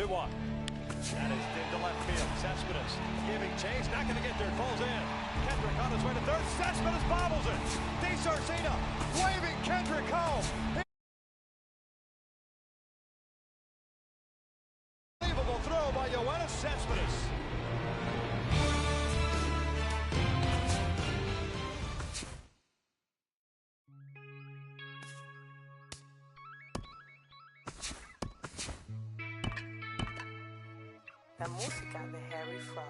2-1. That is into left field. Cespedes giving chase. Not going to get there. Falls in. Kendrick on his way to third. Cespedes bobbles it. DeSarcina waving Kendrick home. Unbelievable throw by Yoenis Cespedes. La música de Harry Fraud.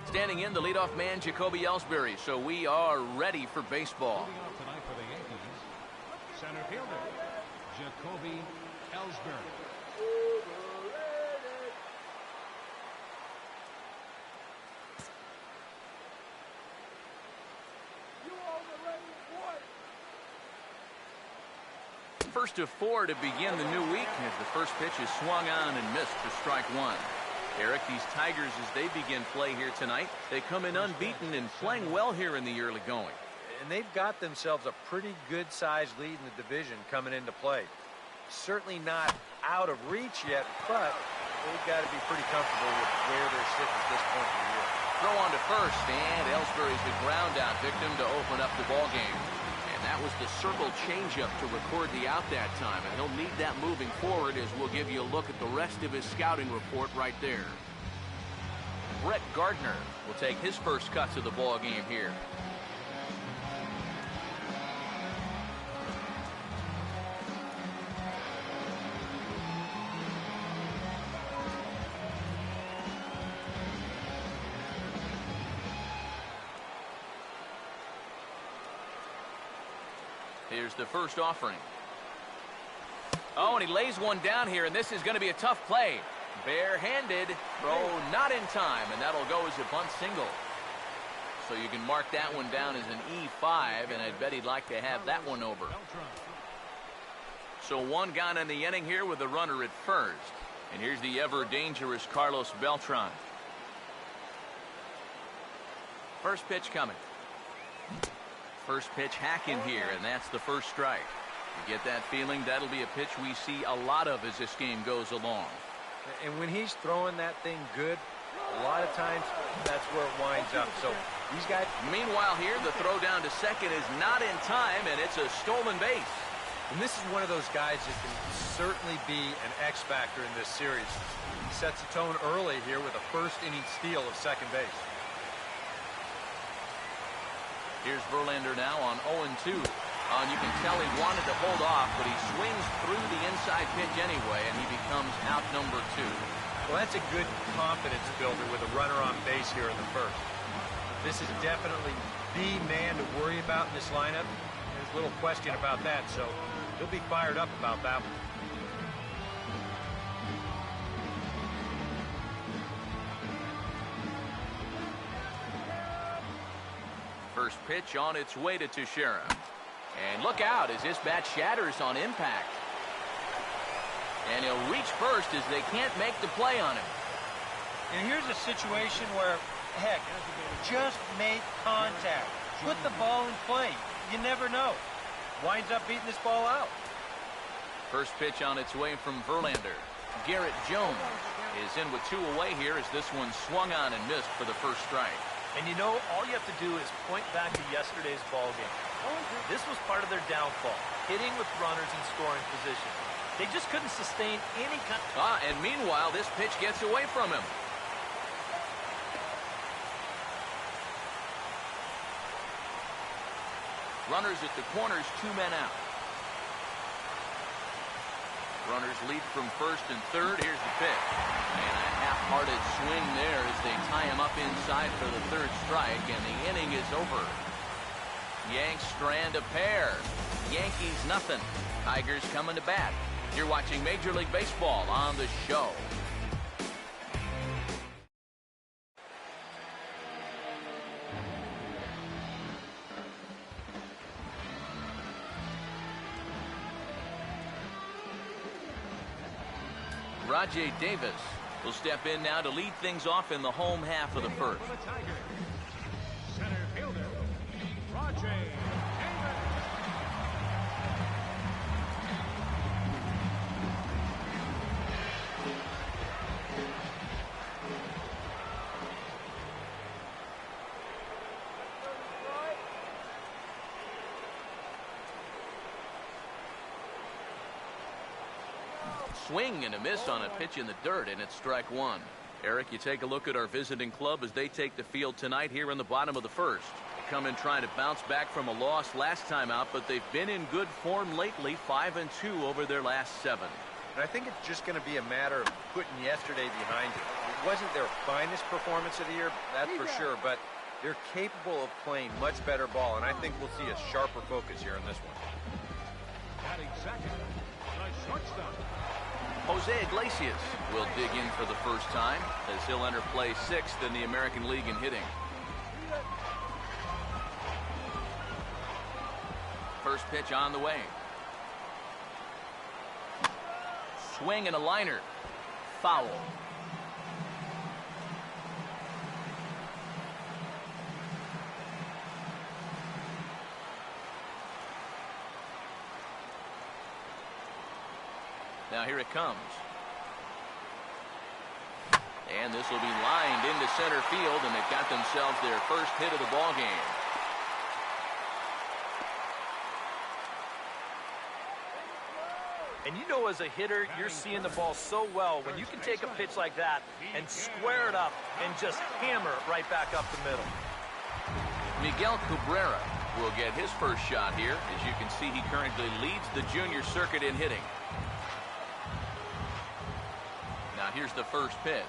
Standing in, the leadoff man, Jacoby Ellsbury. So we are ready for baseball. Moving off tonight for the Yankees, center fielder, Jacoby Ellsbury. First of 4 to begin the new week as the first pitch is swung on and missed for strike 1. Eric, these Tigers, as they begin play here tonight, they come in unbeaten and playing well here in the early going. And they've got themselves a pretty good-sized lead in the division coming into play. Certainly not out of reach yet, but they've got to be pretty comfortable with where they're sitting at this point in the year. Throw on to first, and Ellsbury's the ground out victim to open up the ball game. And that was the circle changeup to record the out that time, and he'll need that moving forward as we'll give you a look at the rest of his scouting report right there. Brett Gardner will take his first cut to the ball game here. Here's the first offering. Oh, and he lays one down here, and this is going to be a tough play. Barehanded, throw not in time, and that'll go as a bunt single. So you can mark that one down as an E5, and I'd bet he'd like to have that one over. So one gone in the inning here with a runner at first. And here's the ever-dangerous Carlos Beltran. First pitch coming. First pitch hacking here, and that's the first strike. You get that feeling that'll be a pitch we see a lot of as this game goes along. And when he's throwing that thing good, a lot of times that's where it winds up. So these guys. Meanwhile here, the throw down to second is not in time, and it's a stolen base. And this is one of those guys that can certainly be an X factor in this series. He sets the tone early here with a first-inning steal of second base. Here's Verlander now on 0-2. You can tell he wanted to hold off, but he swings through the inside pitch anyway, and he becomes out number 2. Well, that's a good confidence builder with a runner on base here in the first. This is definitely the man to worry about in this lineup. There's little question about that, so he'll be fired up about that one. First pitch on its way to Teixeira. And look out as this bat shatters on impact. And he'll reach first as they can't make the play on him. And here's a situation where, heck, just make contact. Put the ball in play. You never know. Winds up beating this ball out. First pitch on its way from Verlander. Garrett Jones is in with 2 away here as this one swung on and missed for the first strike. And you know, all you have to do is point back to yesterday's ball game. This was part of their downfall, hitting with runners in scoring position. They just couldn't sustain any kind. And meanwhile, this pitch gets away from him. Runners at the corners, 2 men out. Runners lead from first and third. Here's the pitch. And a half-hearted swing there as they tie him up inside for the third strike, and the inning is over. Yanks strand a pair. Yankees nothing. Tigers coming to bat. You're watching Major League Baseball on the show. Rajay Davis will step in now to lead things off in the home half of the first. For the Tigers, center fielder, Rajay Davis. Swing and a miss on a pitch in the dirt, and it's strike one. Eric, you take a look at our visiting club as they take the field tonight here in the bottom of the first. They come in trying to bounce back from a loss last time out, but they've been in good form lately, 5-2 over their last 7. And I think it's just going to be a matter of putting yesterday behind you. It wasn't their finest performance of the year, that's for sure, but they're capable of playing much better ball, and I think we'll see a sharper focus here in this one. Batting second, the shortstop. Jose Iglesias will dig in for the first time as he'll enter play 6th in the American League in hitting. First pitch on the way. Swing and a liner. Foul. Now here it comes. And this will be lined into center field, and they've got themselves their first hit of the ball game. And you know, as a hitter, you're seeing the ball so well when you can take a pitch like that and square it up and just hammer it right back up the middle. Miguel Cabrera will get his first shot here. As you can see, he currently leads the junior circuit in hitting. Now here's the first pitch.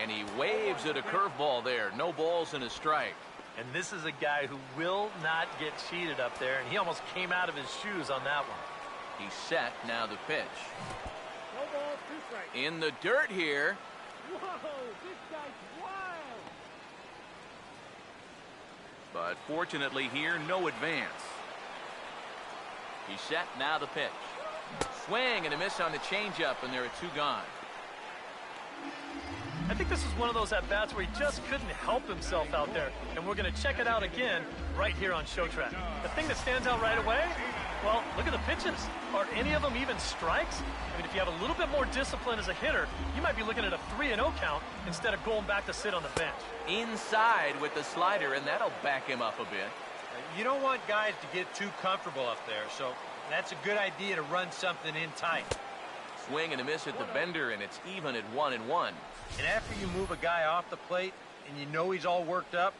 And he waves at a curveball there. No balls and a strike. And this is a guy who will not get cheated up there, and he almost came out of his shoes on that one. He's set. Now the pitch. No ball, 2 strikes. In the dirt here. Whoa, this guy's wild. But fortunately here, no advance. He's set. Now the pitch. Swing and a miss on the changeup, and there are 2 gone. I think this is one of those at-bats where he just couldn't help himself out there, and we're going to check it out again right here on Showtrack. The thing that stands out right away, well, look at the pitches. Are any of them even strikes? I mean, if you have a little bit more discipline as a hitter, you might be looking at a 3-0 count instead of going back to sit on the bench. Inside with the slider, and that'll back him up a bit. You don't want guys to get too comfortable up there, so that's a good idea to run something in tight. Swing and a miss at the bender, and it's even at 1-1. And after you move a guy off the plate and you know he's all worked up,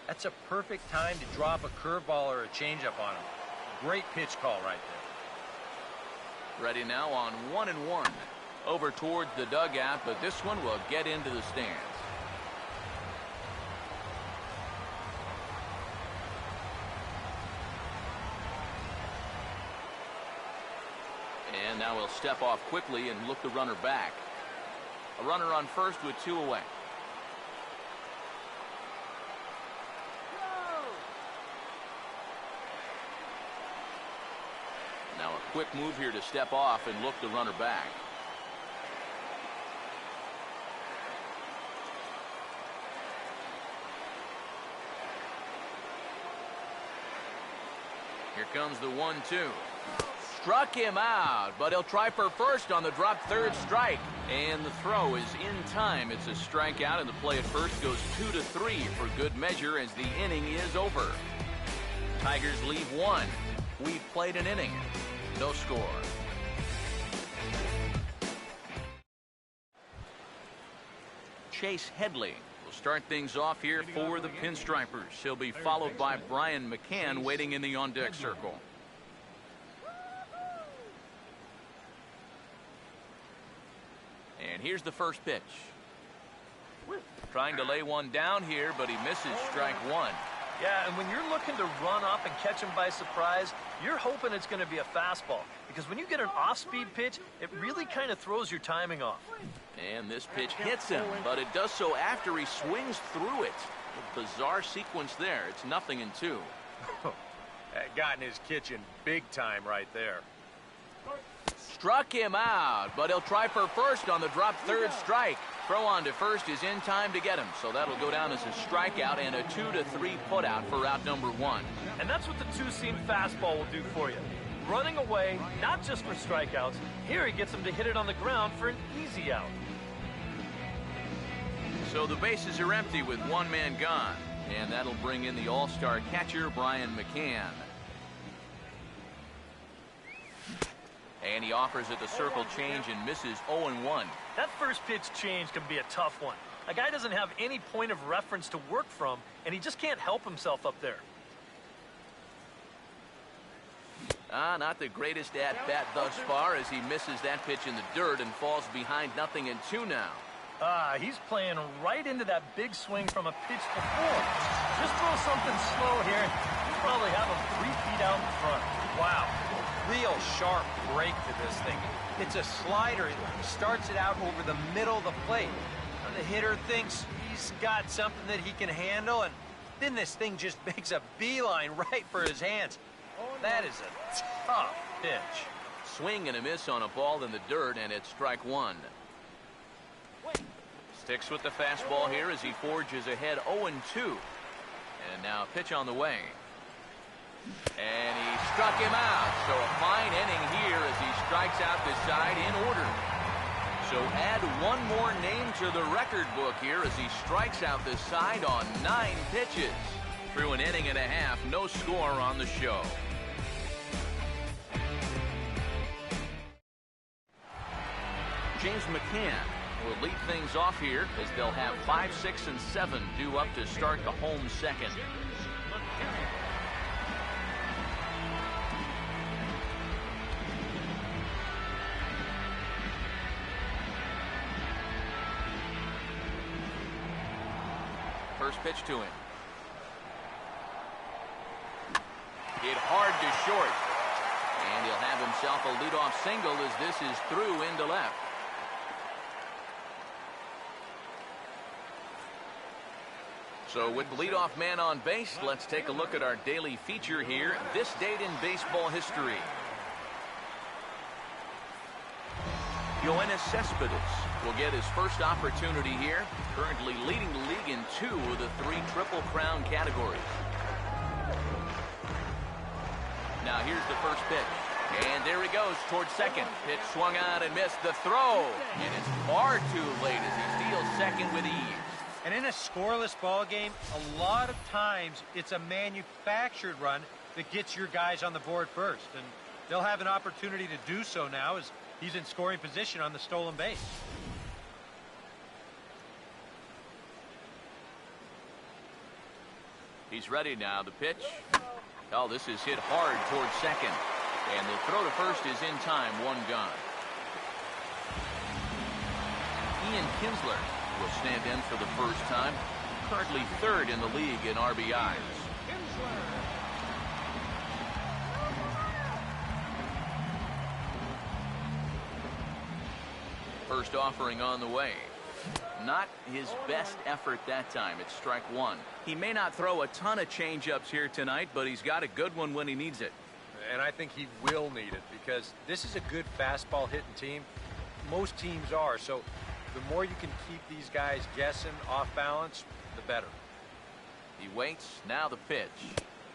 that's a perfect time to drop a curveball or a changeup on him. Great pitch call right there. Ready now on 1-1. Over towards the dugout, but this one will get into the stands. And now he'll step off quickly and look the runner back. A runner on first with 2 away. Now a quick move here to step off and look the runner back. Here comes the 1-2. Struck him out, but he'll try for first on the drop third strike. And the throw is in time. It's a strikeout, and the play at first goes 2-3 for good measure as the inning is over. Tigers leave 1. We've played an inning. No score. Chase Headley will start things off here for the Pinstripers. He'll be followed by Brian McCann waiting in the on-deck circle. And here's the first pitch. Trying to lay one down here, but he misses strike one. Yeah, and when you're looking to run up and catch him by surprise, you're hoping it's going to be a fastball. Because when you get an off-speed pitch, it really kind of throws your timing off. And this pitch hits him, but it does so after he swings through it. A bizarre sequence there. It's 0-2. That got in his kitchen big time right there. Struck him out, but he'll try for first on the drop third strike. Throw on to first is in time to get him, so that'll go down as a strikeout and a 2-3 putout for out number one. And that's what the two-seam fastball will do for you. Running away, not just for strikeouts. Here he gets him to hit it on the ground for an easy out. So the bases are empty with one man gone, and that'll bring in the all-star catcher, Brian McCann. And he offers it the circle change and misses 0-1. That first pitch change can be a tough one. A guy doesn't have any point of reference to work from, and he just can't help himself up there. Not the greatest at-bat thus far as he misses that pitch in the dirt and falls behind 0-2 now. He's playing right into that big swing from a pitch before. Just throw something slow here, you probably have him 3 feet out in front. Wow. Real sharp break to this thing. It's a slider. He starts it out over the middle of the plate. And the hitter thinks he's got something that he can handle, and then this thing just makes a beeline right for his hands. That is a tough pitch. Swing and a miss on a ball in the dirt, and it's strike one. Sticks with the fastball here as he forges ahead 0-2. And now a pitch on the way. And he struck him out. So a fine inning here as he strikes out the side in order. So add one more name to the record book here as he strikes out the side on 9 pitches. Through an inning and a half, no score on the show. James McCann will lead things off here as they'll have 5, 6, and 7 due up to start the home second. First pitch to him. Hit hard to short. And he'll have himself a leadoff single as this is through into left. So with the leadoff man on base, let's take a look at our daily feature here. This date in baseball history. Yoenis Cespedes will get his first opportunity here, currently leading the league in 2 of the 3 Triple Crown categories. Now here's the first pitch. And there he goes towards second. Pitch swung out and missed. The throw. It is far too late as he steals second with ease. And in a scoreless ball game, a lot of times it's a manufactured run that gets your guys on the board first. And they'll have an opportunity to do so now as he's in scoring position on the stolen base. He's ready now. The pitch. Oh, this is hit hard towards second. And the throw to first is in time. 1 gone. Ian Kinsler will stand in for the first time. Currently 3rd in the league in RBIs. First offering on the way. Not his best effort that time. It's strike 1. He may not throw a ton of changeups here tonight, but he's got a good one when he needs it. And I think he will need it because this is a good fastball hitting team. Most teams are. So the more you can keep these guys guessing off balance, the better. He waits. Now the pitch.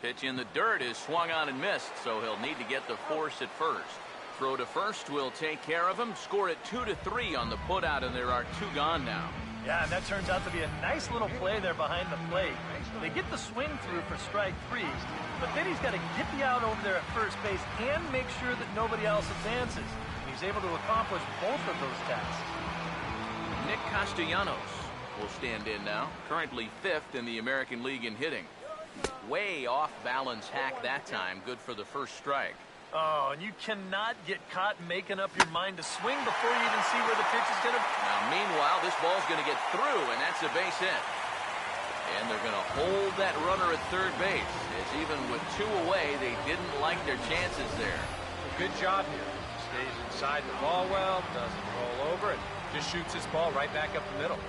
Pitch in the dirt is swung on and missed, so he'll need to get the force at first. Throw to first will take care of him. Score it 2-3 on the putout, and there are 2 gone now. Yeah, and that turns out to be a nice little play there behind the plate. They get the swing through for strike 3, but then he's got to get the out over there at first base and make sure that nobody else advances. He's able to accomplish both of those tasks. Nick Castellanos will stand in now, currently 5th in the American League in hitting. Way off balance hack that time, good for the first strike. Oh, and you cannot get caught making up your mind to swing before you even see where the pitch is going to... Now, meanwhile, this ball's going to get through, and that's a base hit. And they're going to hold that runner at third base, as even with 2 away, they didn't like their chances there. Good job here. Stays inside the ball well, doesn't roll over, and just shoots his ball right back up the middle.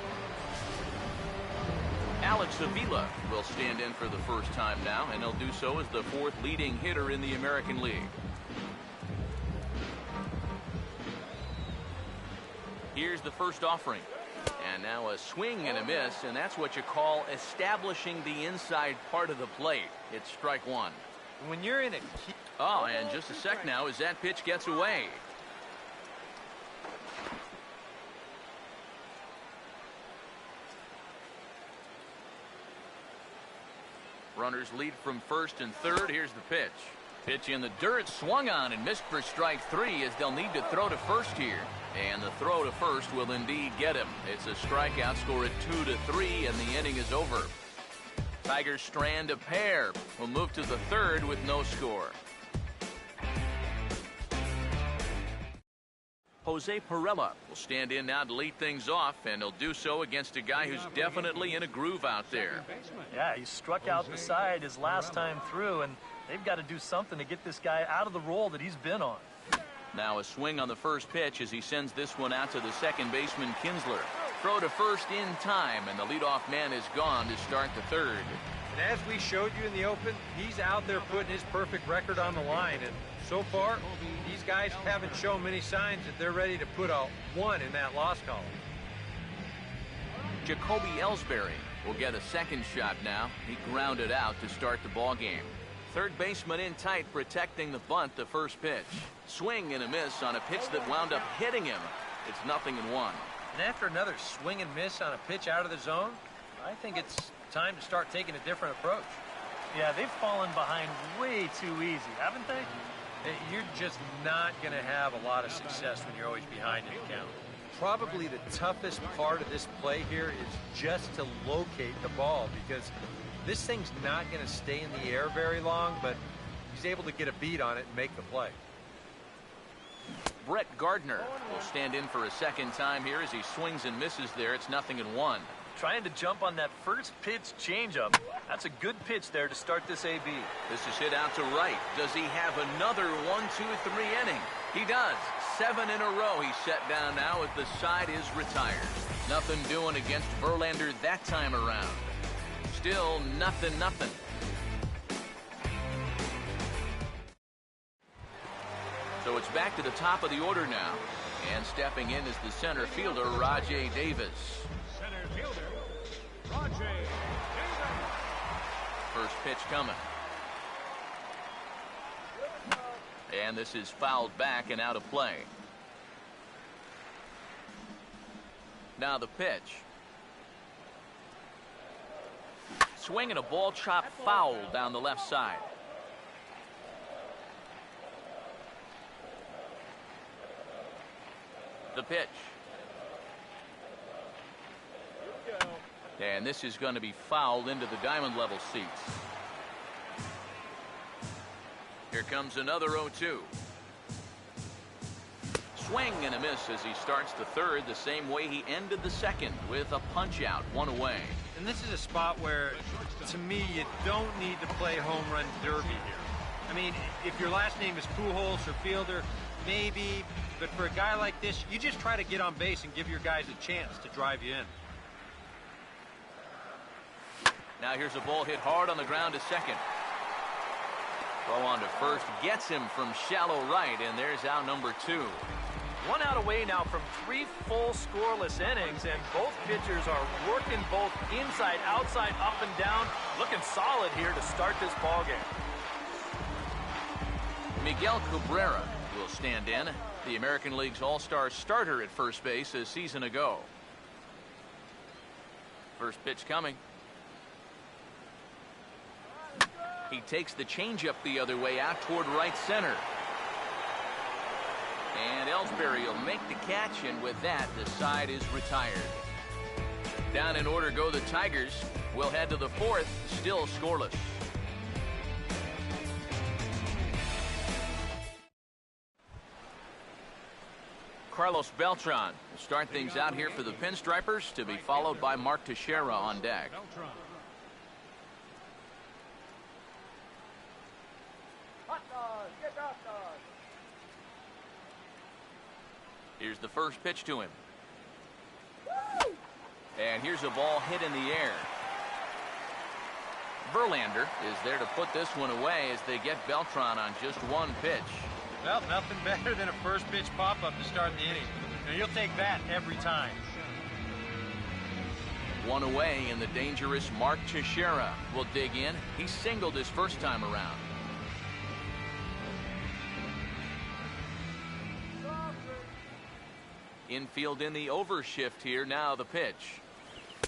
Alex Avila will stand in for the first time now, and he'll do so as the 4th leading hitter in the American League. Here's the first offering. And now a swing and a miss, and that's what you call establishing the inside part of the plate. It's strike 1. When you're in a key... Oh, and just a sec now as that pitch gets away. Runners lead from first and third. Here's the pitch. Pitch in the dirt, swung on and missed for strike 3 as they'll need to throw to first here. And the throw to first will indeed get him. It's a strikeout, score at 2-3, and the inning is over. Tigers strand a pair. Will move to the 3rd with no score. Jose Perella will stand in now to lead things off, and he'll do so against a guy who's definitely in a groove out there. Yeah, he struck out the side his last time through, and they've got to do something to get this guy out of the role that he's been on. Now a swing on the first pitch as he sends this one out to the second baseman, Kinsler. Throw to first in time, and the leadoff man is gone to start the 3rd. And as we showed you in the open, he's out there putting his perfect record on the line. And so far, these guys haven't shown many signs that they're ready to put a 1 in that loss column. Jacoby Ellsbury will get a second shot now. He grounded out to start the ball game. Third baseman in tight, protecting the bunt, the first pitch. Swing and a miss on a pitch that wound up hitting him. It's 0-1. And after another swing and miss on a pitch out of the zone, I think it's time to start taking a different approach. Yeah, they've fallen behind way too easy, haven't they? You're just not going to have a lot of success when you're always behind in the count. Probably the toughest part of this play here is just to locate the ball, because this thing's not going to stay in the air very long, but he's able to get a beat on it and make the play. Brett Gardner will stand in for a second time here as he swings and misses there. It's 0-1. Trying to jump on that first pitch changeup. That's a good pitch there to start this AB. This is hit out to right. Does he have another 1, 2, 3 inning? He does. 7 in a row he's set down now as the side is retired. Nothing doing against Verlander that time around. Still 0-0. So it's back to the top of the order now. And stepping in is the center fielder, Rajai Davis. Center fielder, Rajai Davis. First pitch coming. And this is fouled back and out of play. Now the pitch. Swing and a ball chopped foul down the left side. The pitch. And this is going to be fouled into the diamond level seats. Here comes another 0-2. Swing and a miss as he starts the 3rd the same way he ended the 2nd with a punch out, 1 away. And this is a spot where, to me, you don't need to play home run derby here. I mean, if your last name is Pujols or Fielder, maybe, but for a guy like this, you just try to get on base and give your guys a chance to drive you in. Now here's a ball hit hard on the ground to second. Throw on to first, gets him from shallow right, and there's out number 2. 1 out away now from 3 full scoreless innings, and both pitchers are working both inside, outside, up and down. Looking solid here to start this ball game. Miguel Cabrera will stand in, the American League's all-star starter at first base a season ago. First pitch coming. He takes the changeup the other way out toward right center. And Ellsbury will make the catch, and with that, the side is retired. Down in order go the Tigers. We'll head to the fourth, still scoreless. Carlos Beltran will start things out here for the Pinstripers, to be followed by Mark Teixeira on deck. Here's the first pitch to him. And here's a ball hit in the air. Verlander is there to put this one away as they get Beltran on just one pitch. Well, nothing better than a first pitch pop-up to start the inning. Now, you'll take that every time. One away, and the dangerous Mark Teixeira will dig in. He singled his first time around. Infield in the overshift here. Now the pitch.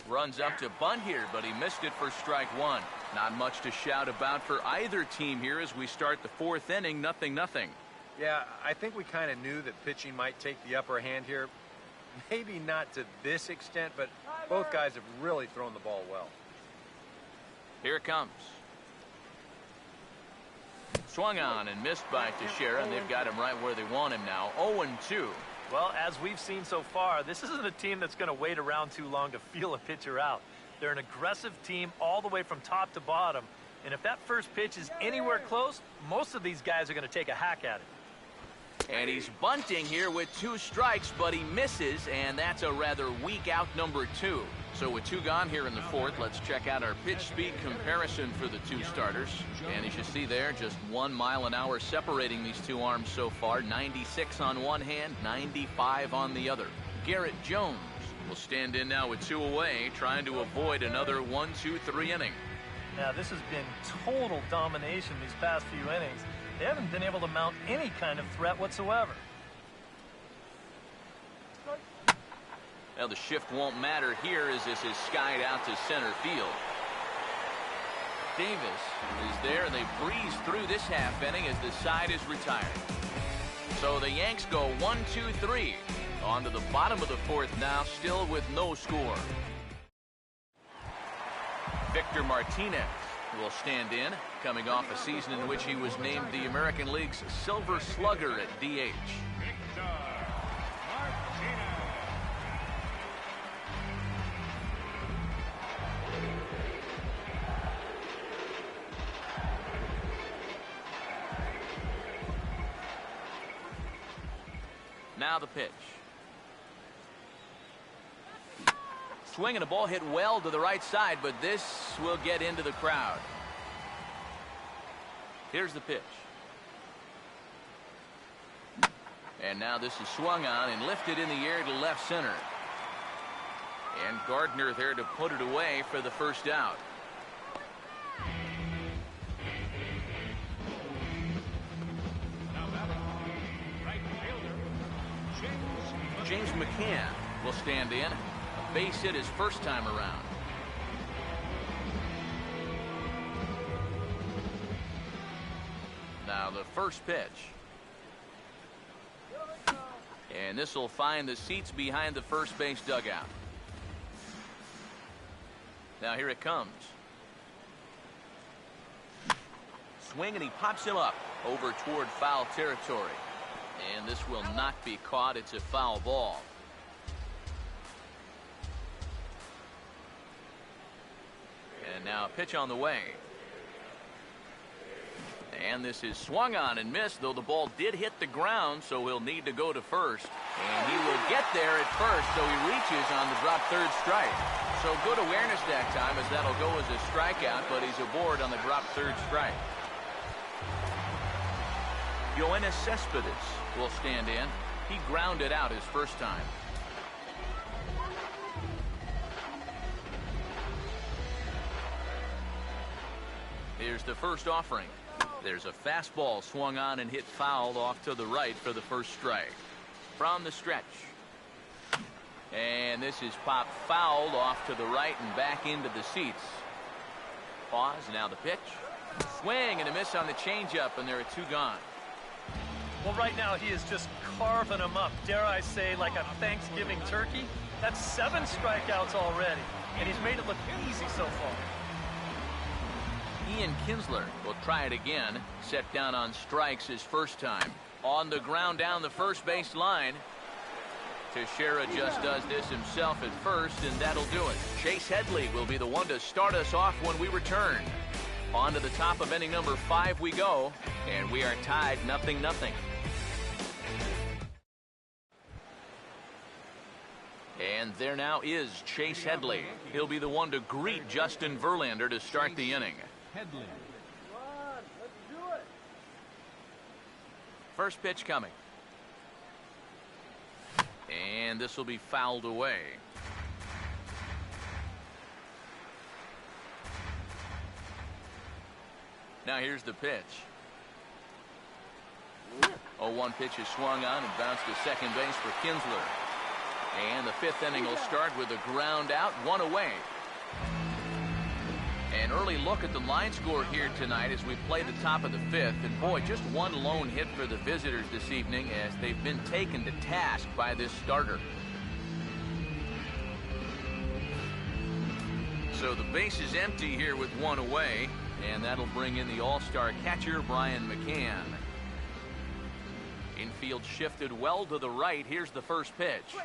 Runs up to bunt here, but he missed it for strike one. Not much to shout about for either team here as we start the fourth inning. 0-0. Yeah, I think we kind of knew that pitching might take the upper hand here. Maybe not to this extent, but both guys have really thrown the ball well. Here it comes. Swung on and missed by Teixeira, and they've got him right where they want him now. 0-2. Well, as we've seen so far, this isn't a team that's going to wait around too long to feel a pitcher out. They're an aggressive team all the way from top to bottom. And if that first pitch is anywhere close, most of these guys are going to take a hack at it. And he's bunting here with 2 strikes, but he misses, and that's a rather weak out number 2. So with 2 gone here in the fourth, let's check out our pitch speed comparison for the 2 starters. And as you see there, just 1 mile an hour separating these 2 arms so far. 96 on one hand, 95 on the other. Garrett Jones will stand in now with 2 away, trying to avoid another 1-2-3 inning. Now, this has been total domination these past few innings. They haven't been able to mount any kind of threat whatsoever. Now the shift won't matter here as this is skied out to center field. Davis is there, and they breeze through this half inning as the side is retired. So the Yanks go 1-2-3. On to the bottom of the fourth now, still with no score. Victor Martinez will stand in, coming off a season in which he was named the American League's Silver Slugger at DH. Now the pitch. Swinging a ball hit well to the right side, but this will get into the crowd. Here's the pitch. And now this is swung on and lifted in the air to left center. And Gardner there to put it away for the first out. James McCann will stand in. A base hit his first time around. Now the first pitch. And this will find the seats behind the first base dugout. Now here it comes. Swing, and he pops him up over toward foul territory. And this will not be caught. It's a foul ball. And now a pitch on the way. And this is swung on and missed, though the ball did hit the ground, so he'll need to go to first. And he will get there at first, so he reaches on the drop third strike. So good awareness that time, as that'll go as a strikeout, but he's aboard on the drop third strike. Yoenis Cespedes will stand in. He grounded out his first time. Here's the first offering. There's a fastball swung on and hit foul off to the right for the first strike. From the stretch. And this is popped fouled off to the right and back into the seats. Pause, now the pitch. Swing and a miss on the changeup, and there are 2 gone. Well, right now he is just carving them up, dare I say, like a Thanksgiving turkey. That's 7 strikeouts already, and he's made it look easy so far. Ian Kinsler will try it again. Set down on strikes his first time. On the ground down the first base line. Teixeira just does this himself at first, and that'll do it. Chase Headley will be the one to start us off when we return. On to the top of inning number 5 we go, and we are tied 0-0. And there now is Chase Headley. He'll be the one to greet Justin Verlander to start the inning. Headley. Come on, let's do it. First pitch coming. And this will be fouled away. Now here's the pitch. 0-1 pitch is swung on and bounced to second base for Kinsler. And the 5th inning will start with a ground out, 1 away. An early look at the line score here tonight as we play the top of the 5th. And boy, just one lone hit for the visitors this evening as they've been taken to task by this starter. So the base is empty here with 1 away, and that'll bring in the all-star catcher, Brian McCann. Infield shifted well to the right. Here's the first pitch.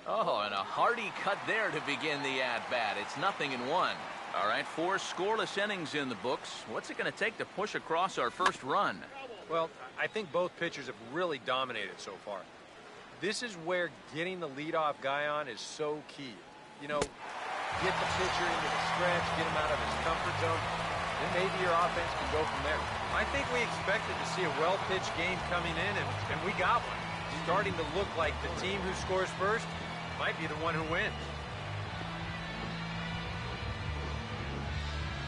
Oh, and a hearty cut there to begin the at-bat. It's 0-1. All right, 4 scoreless innings in the books. What's it going to take to push across our first run? Well, I think both pitchers have really dominated so far. This is where getting the leadoff guy on is so key. You know, get the pitcher into the stretch, get him out of his comfort zone, then maybe your offense can go from there. I think we expected to see a well-pitched game coming in, and we got one. Starting to look like the team who scores first might be the one who wins.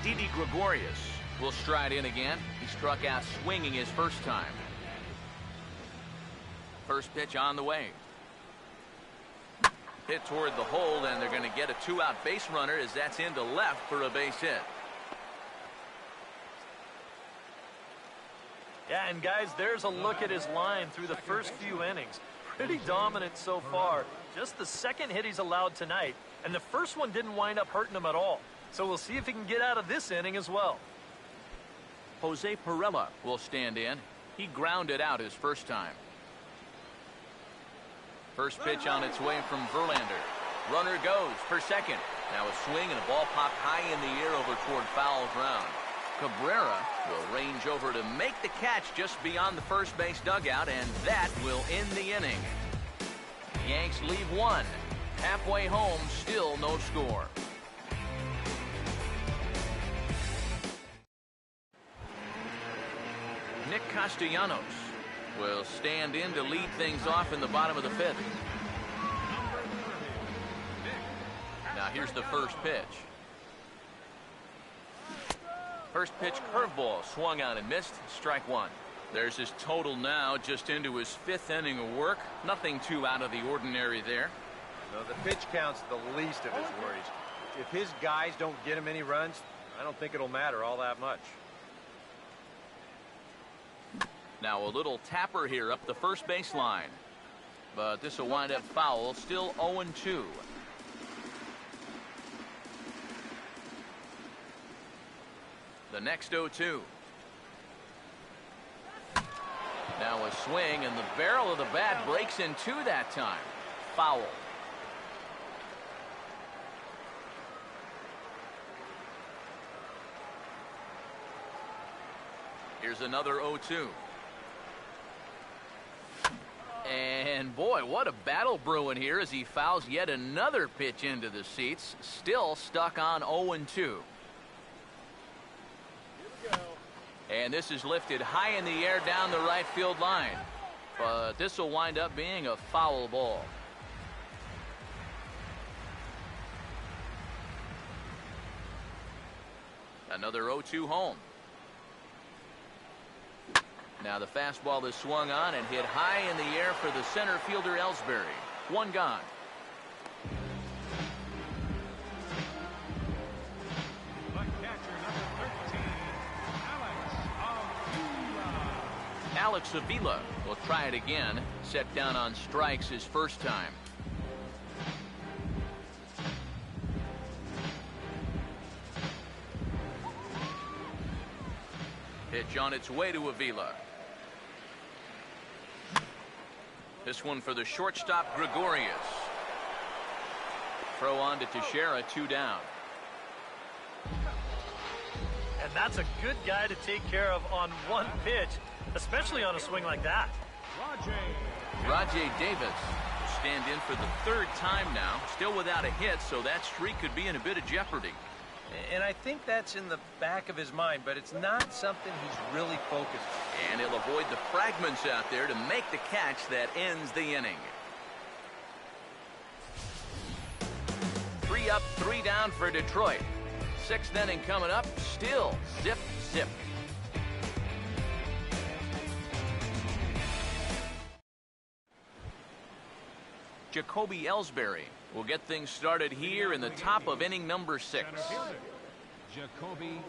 Didi Gregorius will stride in again. He struck out swinging his first time. First pitch on the way. Hit toward the hole, and they're going to get a 2-out base runner as that's into left for a base hit. Yeah, and guys, there's a look at his line through the first few innings. Pretty dominant so far. Just the second hit he's allowed tonight, and the first one didn't wind up hurting him at all. So we'll see if he can get out of this inning as well. Jose Perella will stand in. He grounded out his first time. First pitch on its way from Verlander. Runner goes for second. Now a swing and a ball popped high in the air over toward foul ground. Cabrera will range over to make the catch just beyond the first base dugout, and that will end the inning. Yanks leave 1. Halfway home, still no score. Nick Castellanos will stand in to lead things off in the bottom of the 5th. Now here's the first pitch. First pitch curveball swung on and missed. Strike 1. There's his total now, just into his 5th inning of work. Nothing too out of the ordinary there. No, the pitch count's the least of his worries. If his guys don't get him any runs, I don't think it'll matter all that much. Now a little tapper here up the first base line. But this will wind up foul. Still 0-2. The next 0-2. Now a swing, and the barrel of the bat breaks in 2 that time. Foul. Here's another 0-2. And boy, what a battle brewing here as he fouls yet another pitch into the seats. Still stuck on 0-2. And this is lifted high in the air down the right field line. But this will wind up being a foul ball. Another 0-2 home. Now the fastball is swung on and hit high in the air for the center fielder Ellsbury. 1 gone. Alex Avila will try it again. Set down on strikes his first time. Pitch on its way to Avila. This one for the shortstop, Gregorius. Throw on to Teixeira, 2 down. And that's a good guy to take care of on one pitch, especially on a swing like that. Rajay Davis will stand in for the 3rd time now, still without a hit, so that streak could be in a bit of jeopardy. And I think that's in the back of his mind, but it's not something he's really focused on. And he'll avoid the fragments out there to make the catch that ends the inning. 3 up, 3 down for Detroit. 6th inning coming up, still zip, zip. Jacoby Ellsbury will get things started here in the top of inning number 6. Jacoby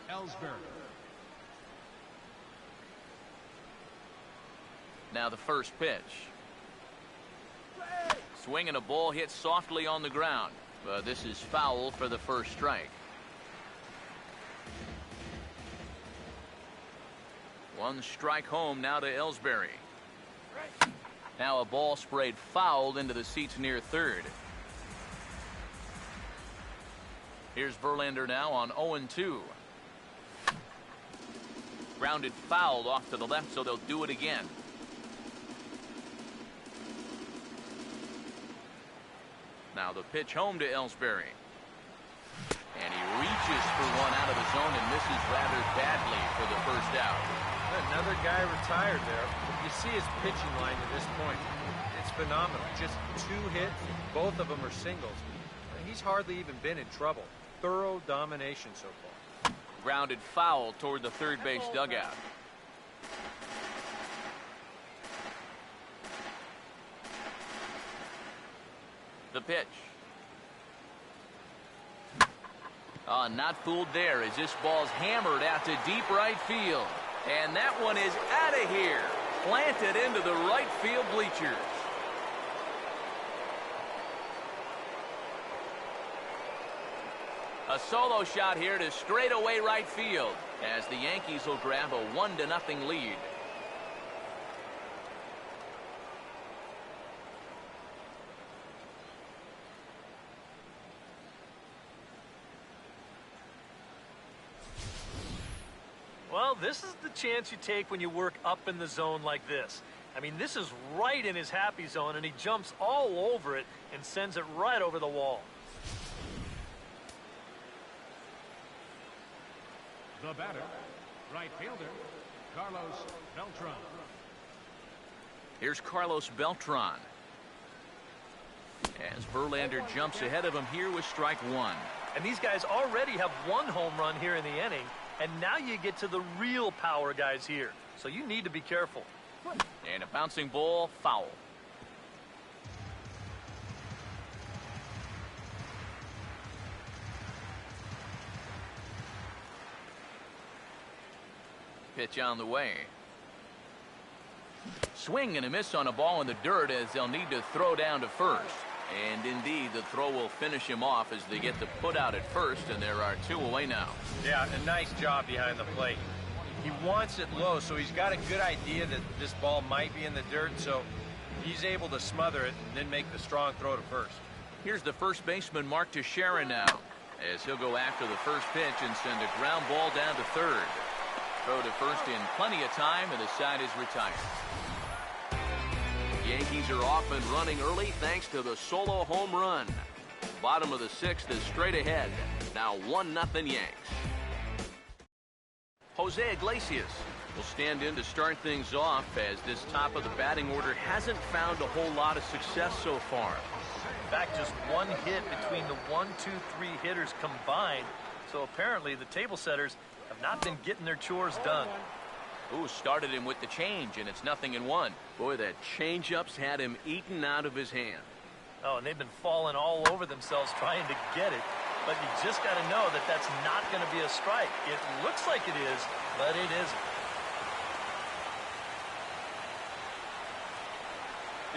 Ellsbury. Now the first pitch. Swing and a ball hit softly on the ground. But this is foul for the first strike. 1 strike home now to Ellsbury. Now a ball sprayed foul into the seats near third. Here's Verlander now on 0-2. Grounded foul off to the left, so they'll do it again. Now the pitch home to Ellsbury. And he reaches for one out of the zone and misses rather badly for the first out. Another guy retired there. You see his pitching line to this point. It's phenomenal. Just 2 hits. Both of them are singles. He's hardly even been in trouble. Thorough domination so far. Grounded foul toward the third base dugout. The pitch. Not fooled there as this ball's hammered out to deep right field. And that one is out of here. Planted into the right field bleachers. A solo shot here to straightaway right field as the Yankees will grab a 1-0 lead. Well, this is the chance you take when you work up in the zone like this. I mean, this is right in his happy zone, and he jumps all over it and sends it right over the wall. The batter, right fielder, Carlos Beltran. Here's Carlos Beltran. As Verlander jumps ahead of him here with strike 1. And these guys already have 1 home run here in the inning. And now you get to the real power guys here. So you need to be careful. And a bouncing ball, foul. Pitch on the way. Swing and a miss on a ball in the dirt as they'll need to throw down to first. And indeed, the throw will finish him off as they get the put out at first, and there are 2 away now. Yeah, a nice job behind the plate. He wants it low, so he's got a good idea that this ball might be in the dirt, so he's able to smother it and then make the strong throw to first. Here's the first baseman, Mark Teixeira, now, as he'll go after the first pitch and send a ground ball down to third. Throw to first in plenty of time, and the side is retired. Yankees are off and running early thanks to the solo home run. Bottom of the 6th is straight ahead. Now 1-0 Yanks. Jose Iglesias will stand in to start things off as this top of the batting order hasn't found a whole lot of success so far. In fact, just 1 hit between the 1, 2, 3 hitters combined. So apparently the table setters have not been getting their chores done. Ooh, started him with the change, and it's 0-1. Boy, that changeup's had him eaten out of his hand. Oh, and they've been falling all over themselves trying to get it. But you just got to know that that's not going to be a strike. It looks like it is, but it isn't.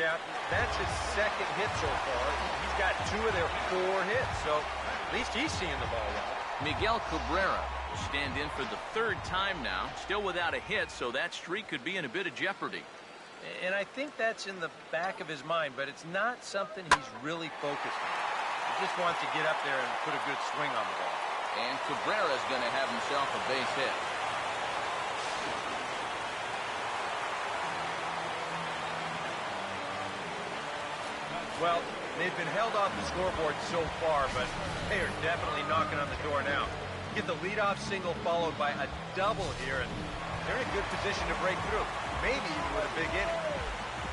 Yeah, that's his 2nd hit so far. He's got 2 of their 4 hits, so at least he's seeing the ball well. Miguel Cabrera will stand in for the third time now, still without a hit, so that streak could be in a bit of jeopardy. And I think that's in the back of his mind, but it's not something he's really focused on. He just wants to get up there and put a good swing on the ball. And Cabrera's going to have himself a base hit. Well, they've been held off the scoreboard so far, but they are definitely knocking on the door now. Get the leadoff single followed by a double here, and they're in a good position to break through, maybe even with a big inning.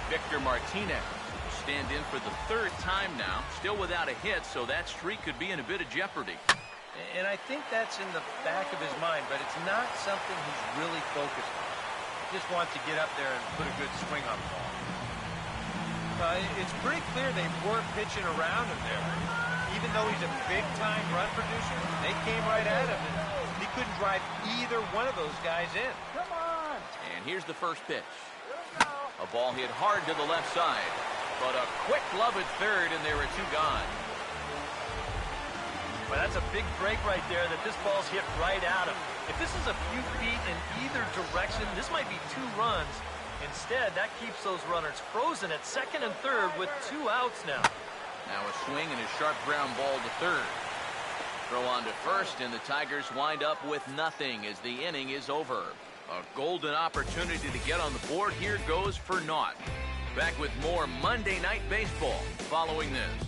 Victor Martinez will stand in for the third time now, still without a hit, so that streak could be in a bit of jeopardy. And I think that's in the back of his mind, but it's not something he's really focused on. He just wants to get up there and put a good swing on the ball. It's pretty clear they weren't pitching around him there. Even though he's a big-time run producer, they came right at him, and he couldn't drive either one of those guys in. Come on! And here's the first pitch. A ball hit hard to the left side, but a quick glove at third, and there are two gone. Well, that's a big break right there that this ball's hit right at him. If this is a few feet in either direction, this might be 2 runs. Instead, that keeps those runners frozen at second and third with 2 outs now. Now a swing and a sharp ground ball to third. Throw on to first, and the Tigers wind up with nothing as the inning is over. A golden opportunity to get on the board here goes for naught. Back with more Monday Night Baseball following this.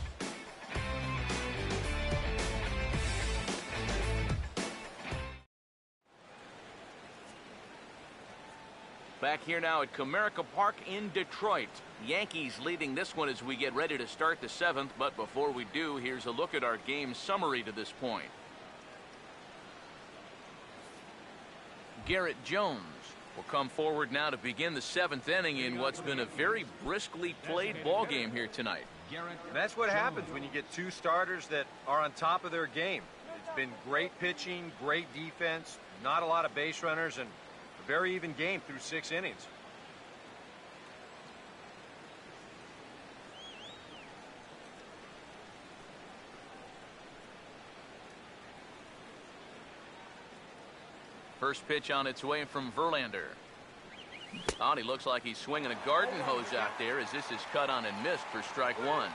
Back here now at Comerica Park in Detroit. Yankees leading this one as we get ready to start the 7th. But before we do, here's a look at our game summary to this point. Garrett Jones will come forward now to begin the 7th inning in what's been a very briskly played ball game here tonight. And that's what happens when you get 2 starters that are on top of their game. It's been great pitching, great defense, not a lot of base runners, and a very even game through 6 innings. First pitch on its way from Verlander. Oh, he looks like he's swinging a garden hose out there as this is cut on and missed for strike 1.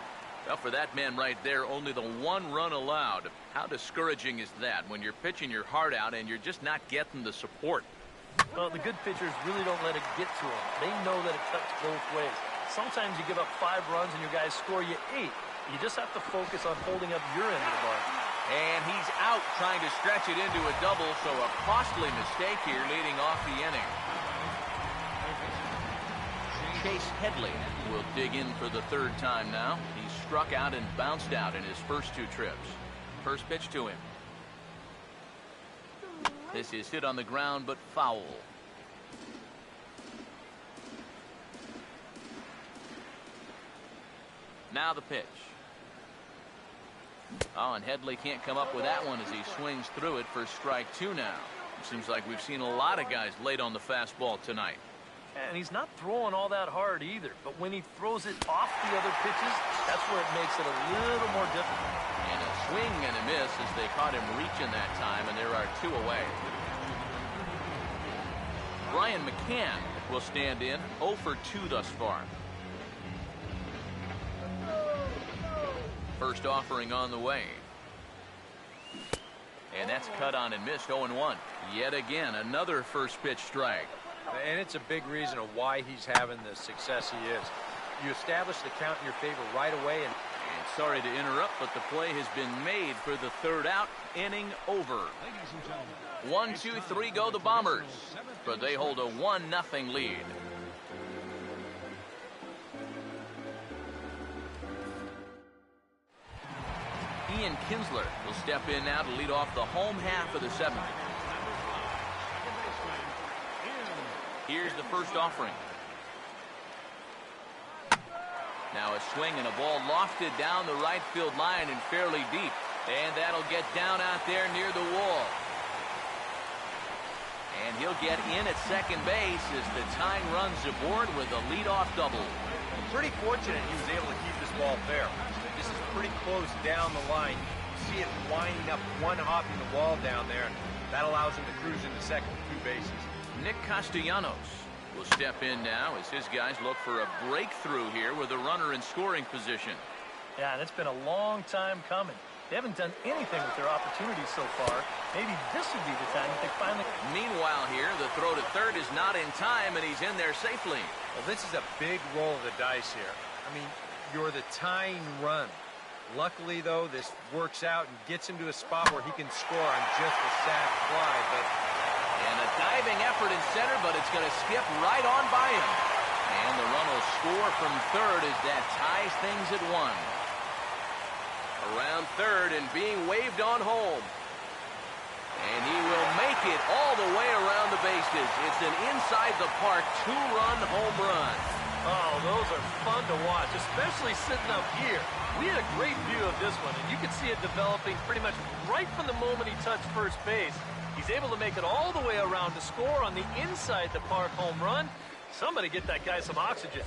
Well, for that man right there, only the 1 run allowed. How discouraging is that when you're pitching your heart out and you're just not getting the support? Well, the good pitchers really don't let it get to them. They know that it cuts both ways. Sometimes you give up 5 runs and your guys score you 8. You just have to focus on holding up your end of the bargain. And he's out trying to stretch it into a double, so a costly mistake here leading off the inning. Chase Headley will dig in for the 3rd time now. He struck out and bounced out in his first 2 trips. First pitch to him. This is hit on the ground, but foul. Now the pitch. Oh, and Headley can't come up with that one as he swings through it for strike 2 now. It seems like we've seen a lot of guys late on the fastball tonight. And he's not throwing all that hard either. But when he throws it off the other pitches, that's where it makes it a little more difficult. And a swing and a miss as they caught him reaching that time, and there are 2 away. Brian McCann will stand in 0 for 2 thus far. First offering on the way. And that's cut on and missed 0-1. Yet again, another first pitch strike. And it's a big reason of why he's having the success he is. You establish the count in your favor right away. And sorry to interrupt, but the play has been made for the 3rd out. Inning over. 1, 2, 3 go the Bombers. But they hold a 1-0 lead. Ian Kinsler will step in now to lead off the home half of the 7th. Here's the first offering. Now a swing and a ball lofted down the right field line and fairly deep. And that'll get down out there near the wall. And he'll get in at second base as the tying runs aboard with a leadoff double. pretty fortunate he was able to keep this ball fair. This is pretty close down the line. see it winding up one hopping the wall down there, and that allows him to cruise into second with 2 bases. Nick Castellanos will step in now as his guys look for a breakthrough here with a runner in scoring position. Yeah, and it's been a long time coming. They haven't done anything with their opportunities so far. Maybe this would be the time that they finally... Meanwhile here, the throw to third is not in time, and he's in there safely. Well, this is a big roll of the dice here. I mean, you're the tying run. Luckily, though, this works out and gets him to a spot where he can score on just a sac fly. And a diving effort in center, but it's going to skip right on by him. And the run will score from third as that ties things at 1. Around third and being waved on home. And he will make it all the way around the bases. It's an inside-the-park 2-run home run. Oh, those are fun to watch, especially sitting up here. We had a great view of this one, and you could see it developing pretty much right from the moment he touched first base. He's able to make it all the way around to score on the inside-the-park home run. Somebody get that guy some oxygen.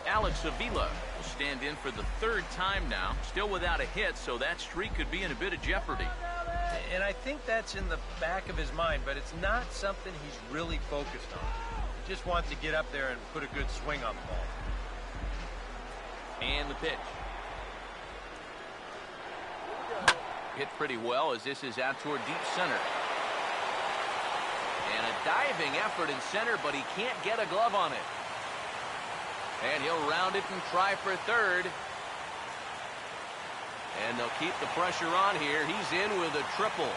Alex Avila will stand in for the 3rd time now, still without a hit, so that streak could be in a bit of jeopardy. And I think that's in the back of his mind, but it's not something he's really focused on. He just wants to get up there and put a good swing on the ball. And the pitch. Hit pretty well as this is out toward deep center. And a diving effort in center, but he can't get a glove on it. And he'll round it and try for third. And they'll keep the pressure on here. He's in with a triple.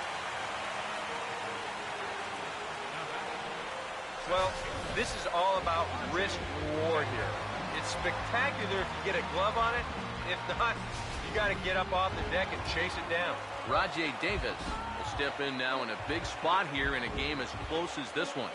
Well, this is all about risk-reward here. It's spectacular if you get a glove on it. If not, you got to get up off the deck and chase it down. Rajay Davis will step in now in a big spot here in a game as close as this one.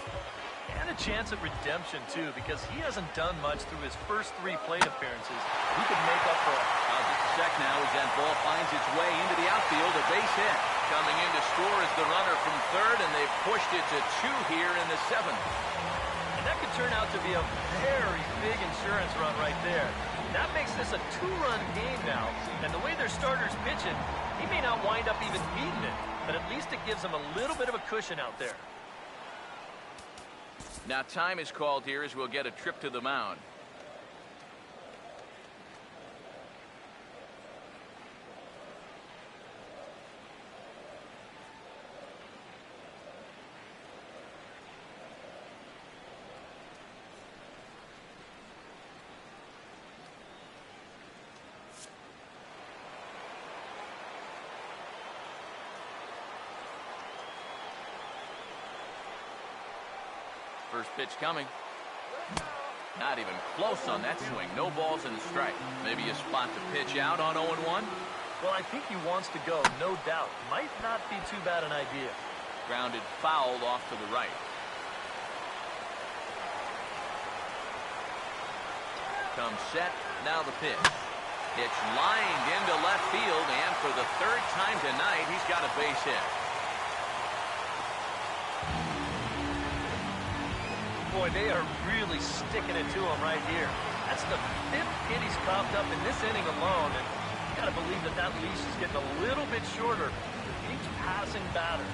And a chance at redemption, too, because he hasn't done much through his first 3 plate appearances. He could make up for it. Just a sec now as that ball finds its way into the outfield. A base hit. Coming in to score is the runner from third, and they've pushed it to 2 here in the 7th. And that could turn out to be a very big insurance run right there. That makes this a 2-run game now. And the way their starter's pitching, he may not wind up even needing it, but at least it gives him a little bit of a cushion out there. Now time is called here as we'll get a trip to the mound. First pitch coming. Not even close on that swing. No balls and a strike. Maybe a spot to pitch out on 0-1. Well, I think he wants to go, no doubt. Might not be too bad an idea. Grounded foul off to the right. Comes set. Now the pitch. It's lined into left field, and for the 3rd time tonight, he's got a base hit. Boy, they are really sticking it to him right here. That's the 5th hit he's coughed up in this inning alone, and you got to believe that that leash is getting a little bit shorter with each passing batter.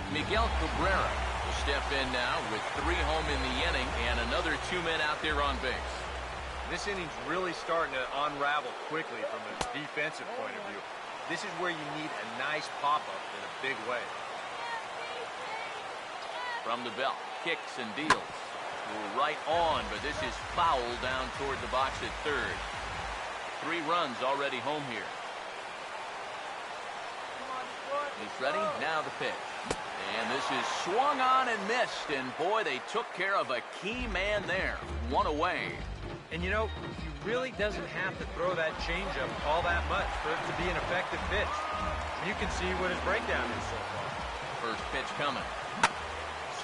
Miguel Cabrera will step in now with 3 home in the inning and another 2 men out there on base. This inning's really starting to unravel quickly from a defensive point of view. This is where you need a nice pop-up in a big way. From the belt, kicks and deals. Right on, but this is foul down toward the box at third. 3 runs already home here. He's ready. Now the pitch. And this is swung on and missed. And boy, they took care of a key man there. 1 away. And you know, he really doesn't have to throw that changeup all that much for it to be an effective pitch. You can see what his breakdown is so far. First pitch coming.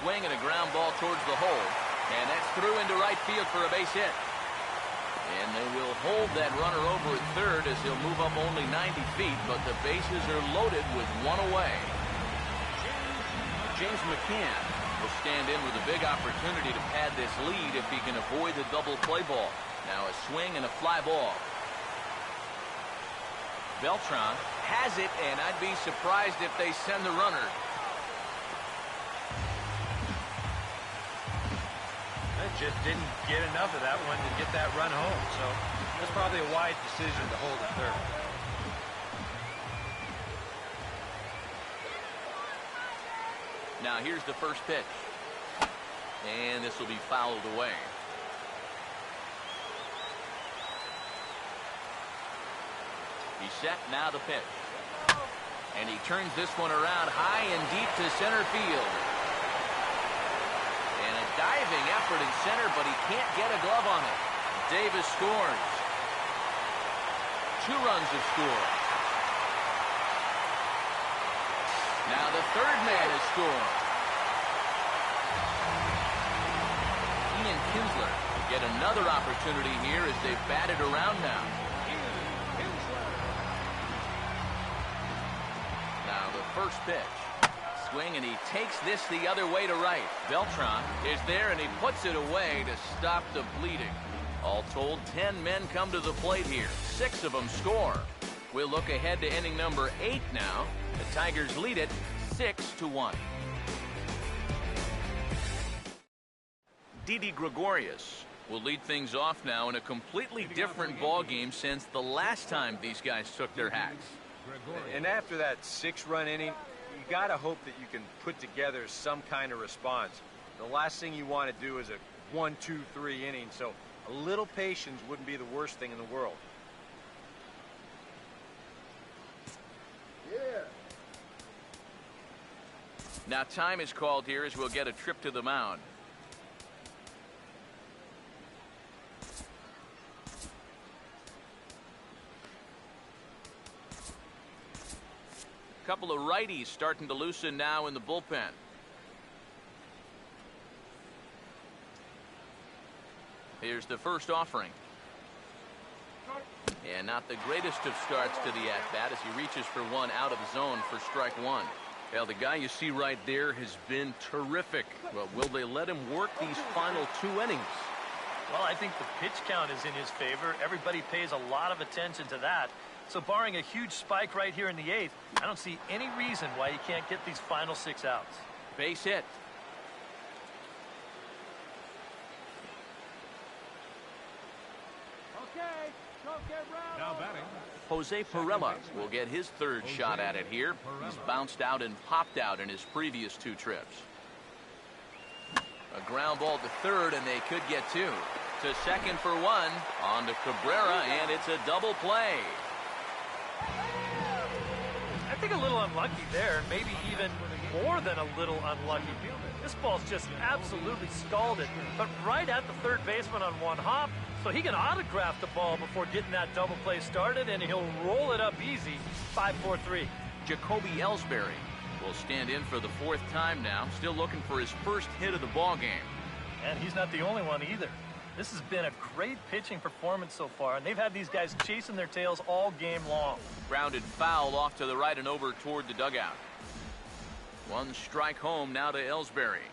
Swing and a ground ball towards the hole. And that's through into right field for a base hit. And they will hold that runner over at third as he'll move up only 90 feet, but the bases are loaded with 1 away. James McCann will stand in with a big opportunity to pad this lead if he can avoid the double play ball. Now a swing and a fly ball. Beltran has it, and I'd be surprised if they send the runner. Just didn't get enough of that one to get that run home, so that's probably a wise decision to hold it third. Now here's the first pitch, and this will be fouled away. He's set, now the pitch, and he turns this one around high and deep to center field. Diving effort in center, but he can't get a glove on it. Davis scores. 2 runs have scored. Now the third man has scored. Ian Kinsler will get another opportunity here as they bat it around now. Now the first pitch. Swing, and he takes this the other way to right. Beltran is there, and he puts it away to stop the bleeding. All told, 10 men come to the plate here. 6 of them score. We'll look ahead to inning number 8 now. The Tigers lead it 6-1. Didi Gregorius will lead things off now in a completely different ball game since the last time these guys took their hacks. And after that 6-run inning, you got to hope that you can put together some kind of response. The last thing you want to do is a 1, 2, 3 inning, so a little patience wouldn't be the worst thing in the world. Yeah. Now time is called here as we'll get a trip to the mound. Couple of righties starting to loosen now in the bullpen. Here's the first offering. And not the greatest of starts to the at-bat as he reaches for one out of the zone for strike 1. Well, the guy you see right there has been terrific. Well, will they let him work these final 2 innings? Well, I think the pitch count is in his favor. Everybody pays a lot of attention to that. So barring a huge spike right here in the 8th, I don't see any reason why he can't get these final 6 outs. Base hit. Okay, don't get round. Now batting. Jose Perella will get his 3rd shot at it here. He's bounced out and popped out in his previous 2 trips. A ground ball to 3rd, and they could get 2. To second for 1. On to Cabrera, and it's a double play. I think a little unlucky there, maybe even more than a little unlucky. This ball's just absolutely scalded, but right at the third baseman on one hop, so he can autograph the ball before getting that double play started, and he'll roll it up easy. 5-4-3. Jacoby Ellsbury will stand in for the 4th time now, still looking for his first hit of the ball game. And he's not the only one either. This has been a great pitching performance so far, and they've had these guys chasing their tails all game long. Grounded foul off to the right and over toward the dugout. 1 strike home now to Ellsbury.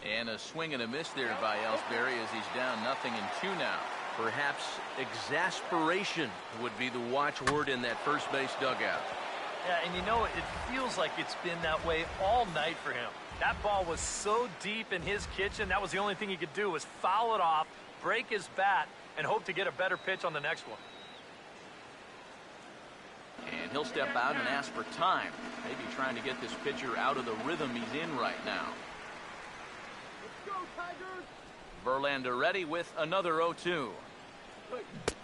And a swing and a miss there by Ellsbury as he's down 0-2 now. Perhaps exasperation would be the watchword in that first base dugout. Yeah, and you know, it feels like it's been that way all night for him. That ball was so deep in his kitchen, that was the only thing he could do was foul it off, break his bat, and hope to get a better pitch on the next one. And he'll step out and ask for time. Maybe trying to get this pitcher out of the rhythm he's in right now. Let's go, Tigers! Verlander ready with another 0-2.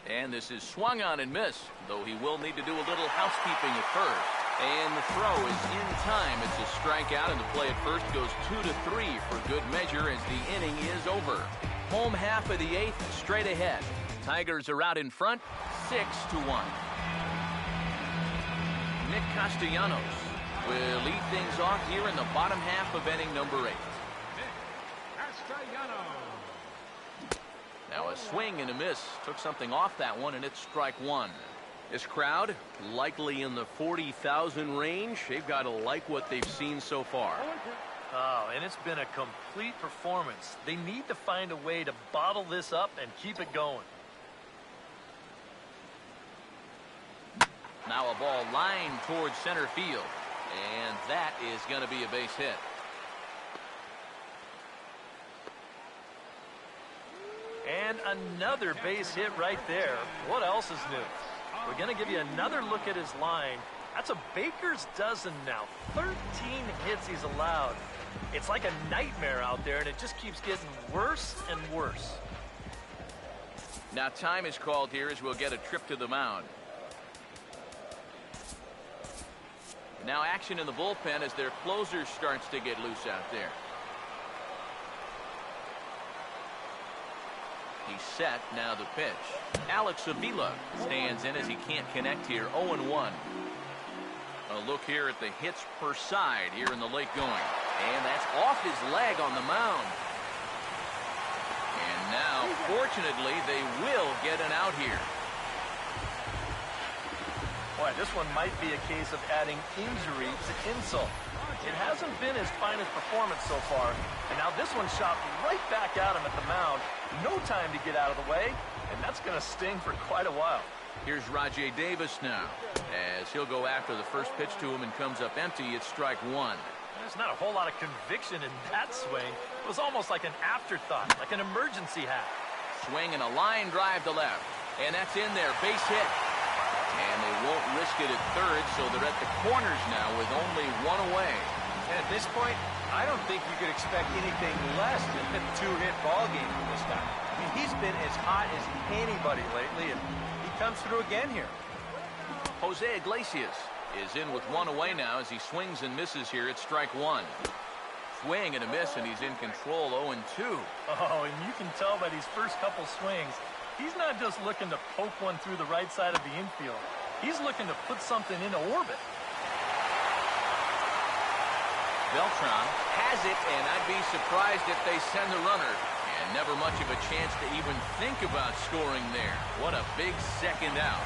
And this is swung on and missed, though he will need to do a little housekeeping at first. And the throw is in time. It's a strikeout, and the play at first goes 2-3 for good measure as the inning is over. Home half of the 8th, straight ahead. Tigers are out in front, 6-1. Nick Castellanos will lead things off here in the bottom half of inning number 8. Nick Castellanos. Now a swing and a miss. Took something off that one, and it's strike 1. This crowd, likely in the 40,000 range. They've got to like what they've seen so far. Oh, and it's been a complete performance. They need to find a way to bottle this up and keep it going. Now a ball lined towards center field. And that is going to be a base hit. And another base hit right there. What else is new? We're going to give you another look at his line. That's a baker's dozen now. 13 hits he's allowed. It's like a nightmare out there, and it just keeps getting worse and worse. Now time is called here as we'll get a trip to the mound. Now action in the bullpen as their closer starts to get loose out there. He's set. Now the pitch. Alex Avila stands in as he can't connect here. 0-1. A look here at the hits per side here in the late going. And that's off his leg on the mound. And now, fortunately, they will get an out here. Boy, this one might be a case of adding injury to insult. It hasn't been his finest performance so far, and now this one shot right back at him at the mound. No time to get out of the way, and that's going to sting for quite a while. Here's Rajay Davis now, as he'll go after the first pitch to him and comes up empty. It's strike one. There's not a whole lot of conviction in that swing. It was almost like an afterthought, like an emergency hack. Swing and a line drive to left, and that's in there. Base hit. And they won't risk it at third, so they're at the corners now with only one away. And at this point, I don't think you could expect anything less than a two-hit ball game from this guy. I mean, he's been as hot as anybody lately, and he comes through again here. Jose Iglesias is in with one away now as he swings and misses here at strike one. Swing and a miss, and he's in control. 0-2. Oh, and you can tell by these first couple swings, he's not just looking to poke one through the right side of the infield. He's looking to put something into orbit. Beltran has it, and I'd be surprised if they send the runner. And never much of a chance to even think about scoring there. What a big second out.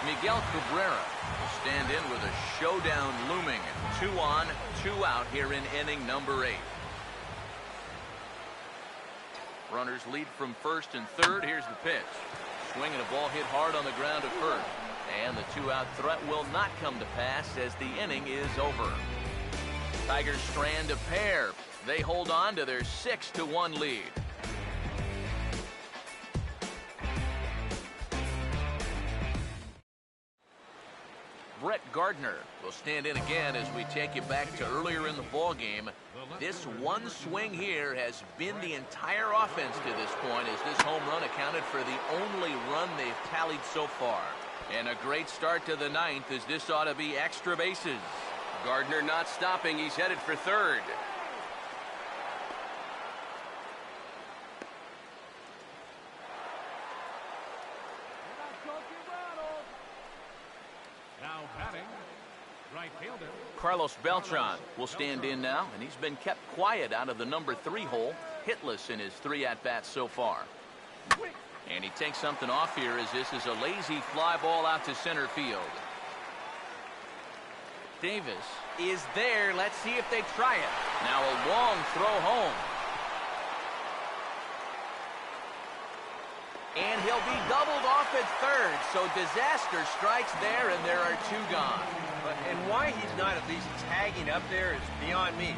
Miguel Cabrera will stand in with a showdown looming. 2 on, 2 out here in inning number 8. Runners lead from first and third. Here's the pitch. Swinging a ball hit hard on the ground to first. And the 2-out threat will not come to pass as the inning is over. Tigers strand a pair. They hold on to their 6-1 lead. Brett Gardner will stand in again as we take you back to earlier in the ball game. This one swing here has been the entire offense to this point, as this home run accounted for the only run they've tallied so far. And a great start to the 9th, as this ought to be extra bases. Gardner not stopping. He's headed for third. Now batting, right fielder. Carlos Beltran will stand in now, and he's been kept quiet out of the number 3 hole, hitless in his 3 at-bats so far. And he takes something off here as this is a lazy fly ball out to center field. Davis is there. Let's see if they try it. Now a long throw home. And he'll be doubled off at third, so disaster strikes there, and there are 2 gone. And why he's not at least tagging up there is beyond me.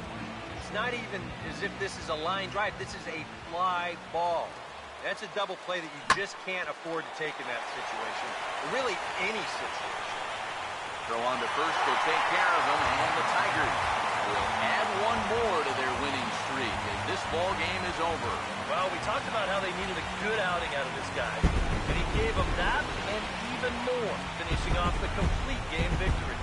It's not even as if this is a line drive. This is a fly ball. That's a double play that you just can't afford to take in that situation, or really any situation. Throw on to first will take care of them, and the Tigers will add one more to their winning streak as this ball game is over. Well, we talked about how they needed a good outing out of this guy, and he gave them that and even more, finishing off the complete game victory.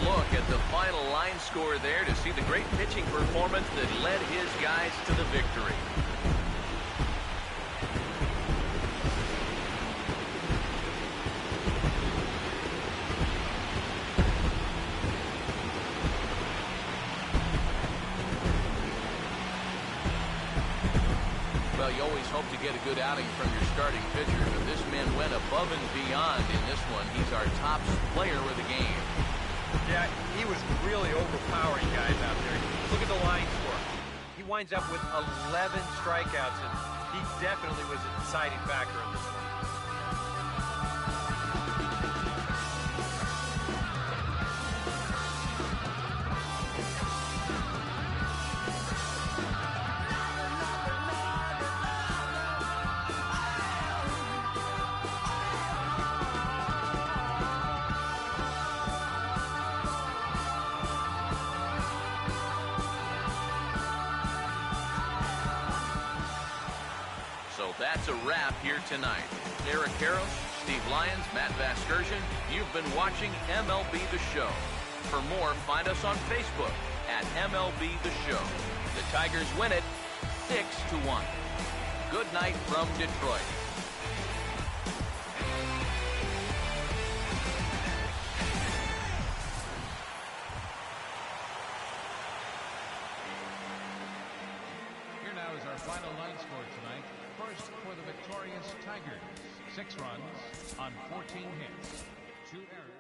Look at the final line score there to see the great pitching performance that led his guys to the victory. get a good outing from your starting pitcher, but this man went above and beyond in this one. He's our top player of the game. Yeah, he was really overpowering guys out there. Look at the line score. He winds up with 11 strikeouts, and he definitely was a deciding factor in this one. That's a wrap here tonight. Eric Karros, Steve Lyons, Matt Vasgersian, you've been watching MLB The Show. For more, find us on Facebook at MLB The Show. The Tigers win it 6-1. Good night from Detroit. Here now is our final line score tonight. First for the victorious Tigers, 6 runs on 14 hits, 2 errors.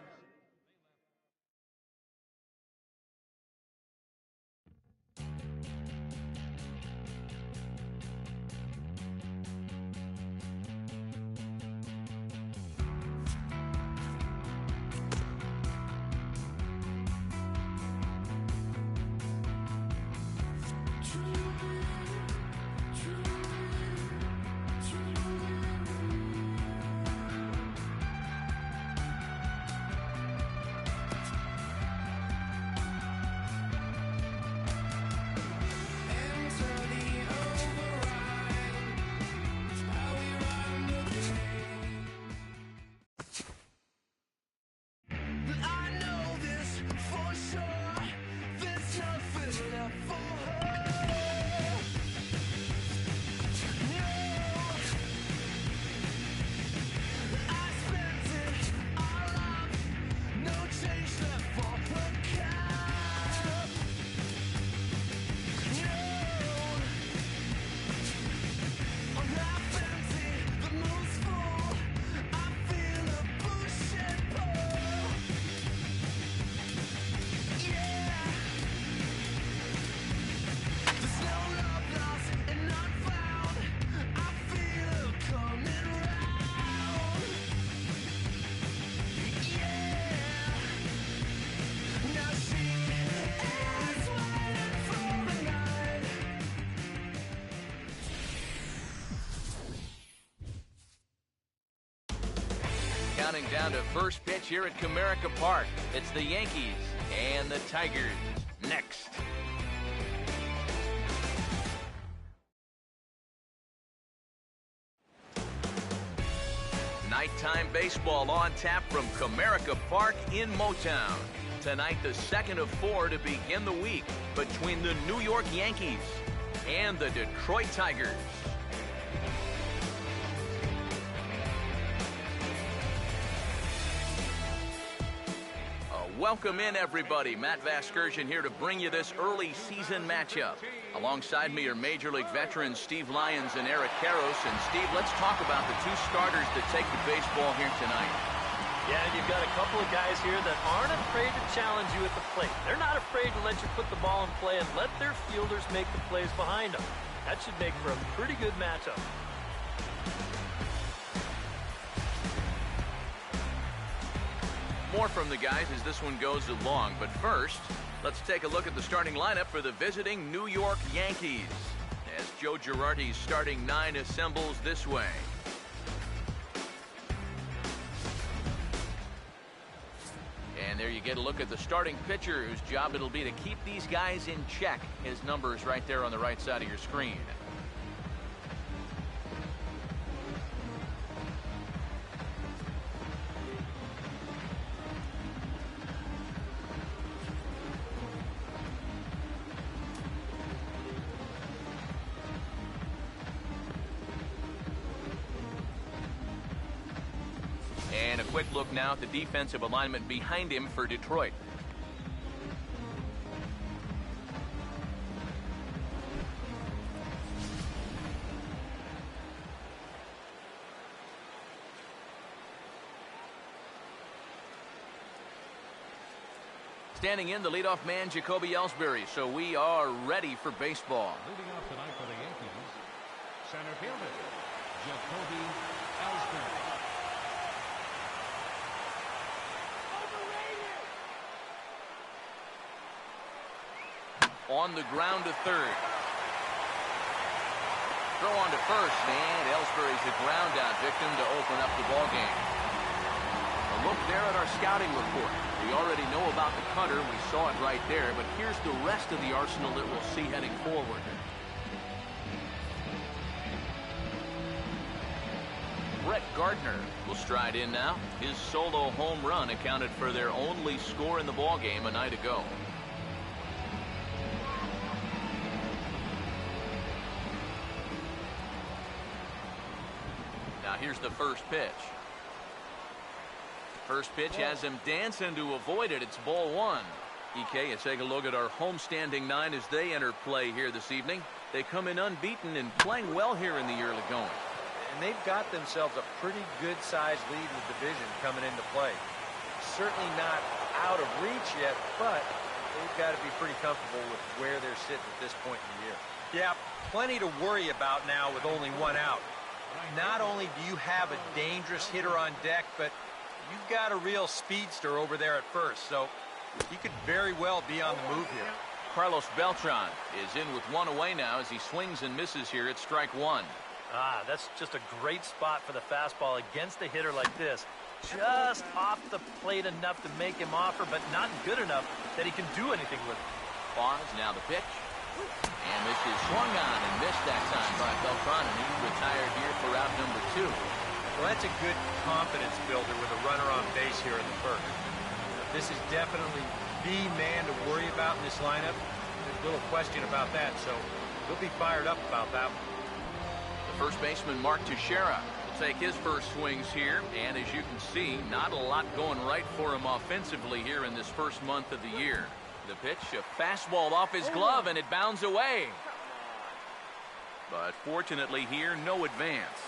Counting down to first pitch here at Comerica Park. It's the Yankees and the Tigers next. Nighttime baseball on tap from Comerica Park in Motown. Tonight, the second of 4 to begin the week between the New York Yankees and the Detroit Tigers. Welcome in, everybody. Matt Vasgersian here to bring you this early season matchup. Alongside me are Major League veterans Steve Lyons and Eric Karros. And Steve, let's talk about the 2 starters that take the baseball here tonight. Yeah, and you've got a couple of guys here that aren't afraid to challenge you at the plate. They're not afraid to let you put the ball in play and let their fielders make the plays behind them. That should make for a pretty good matchup. More from the guys as this one goes along, but first, let's take a look at the starting lineup for the visiting New York Yankees as Joe Girardi's starting 9 assembles this way. And there you get a look at the starting pitcher whose job it'll be to keep these guys in check. His number is right there on the right side of your screen. And a quick look now at the defensive alignment behind him for Detroit. Standing in, the leadoff man, Jacoby Ellsbury. So we are ready for baseball. Leading off tonight for the Yankees, center fielder, Jacoby Ellsbury. On the ground to third. Throw on to first, and Ellsbury's a ground out victim to open up the ball game. A look there at our scouting report. We already know about the cutter. We saw it right there, but here's the rest of the arsenal that we'll see heading forward. Brett Gardner will stride in now. His solo home run accounted for their only score in the ball game a night ago. Now here's the first pitch. First pitch has him dancing to avoid it. It's ball one. EK, let's take a look at our homestanding nine as they enter play here this evening. They come in unbeaten and playing well here in the early going. And they've got themselves a pretty good-sized lead in the division coming into play. Certainly not out of reach yet, but they've got to be pretty comfortable with where they're sitting at this point in the year. Yeah, plenty to worry about now with only one out. Not only do you have a dangerous hitter on deck, but you've got a real speedster over there at first, so he could very well be on the move here. Carlos Beltran is in with one away now as he swings and misses here at strike one. That's just a great spot for the fastball against a hitter like this. Just off the plate enough to make him offer, but not good enough that he can do anything with it. Pause, now the pitch. And this is swung on and missed that time by Beltran, and he's retired here for out number two. Well, that's a good confidence builder with a runner on base here in the first. This is definitely the man to worry about in this lineup. There's little question about that, so he'll be fired up about that one. The first baseman, Mark Teixeira, will take his first swings here, and as you can see, not a lot going right for him offensively here in this first month of the year. The pitch, a fastball off his glove, and it bounds away. But fortunately here, no advance.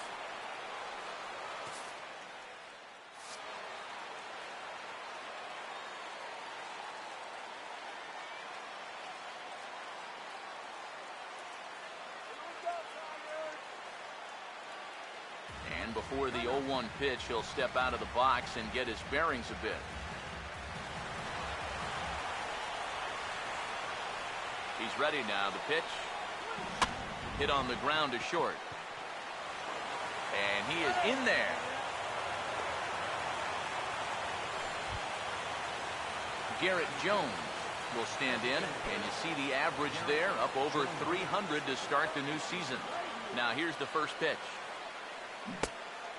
And before the 0-1 pitch, he'll step out of the box and get his bearings a bit. He's ready now. The pitch hit on the ground to short. And he is in there. Garrett Jones will stand in, and you see the average there, up over 300 to start the new season. Now here's the first pitch.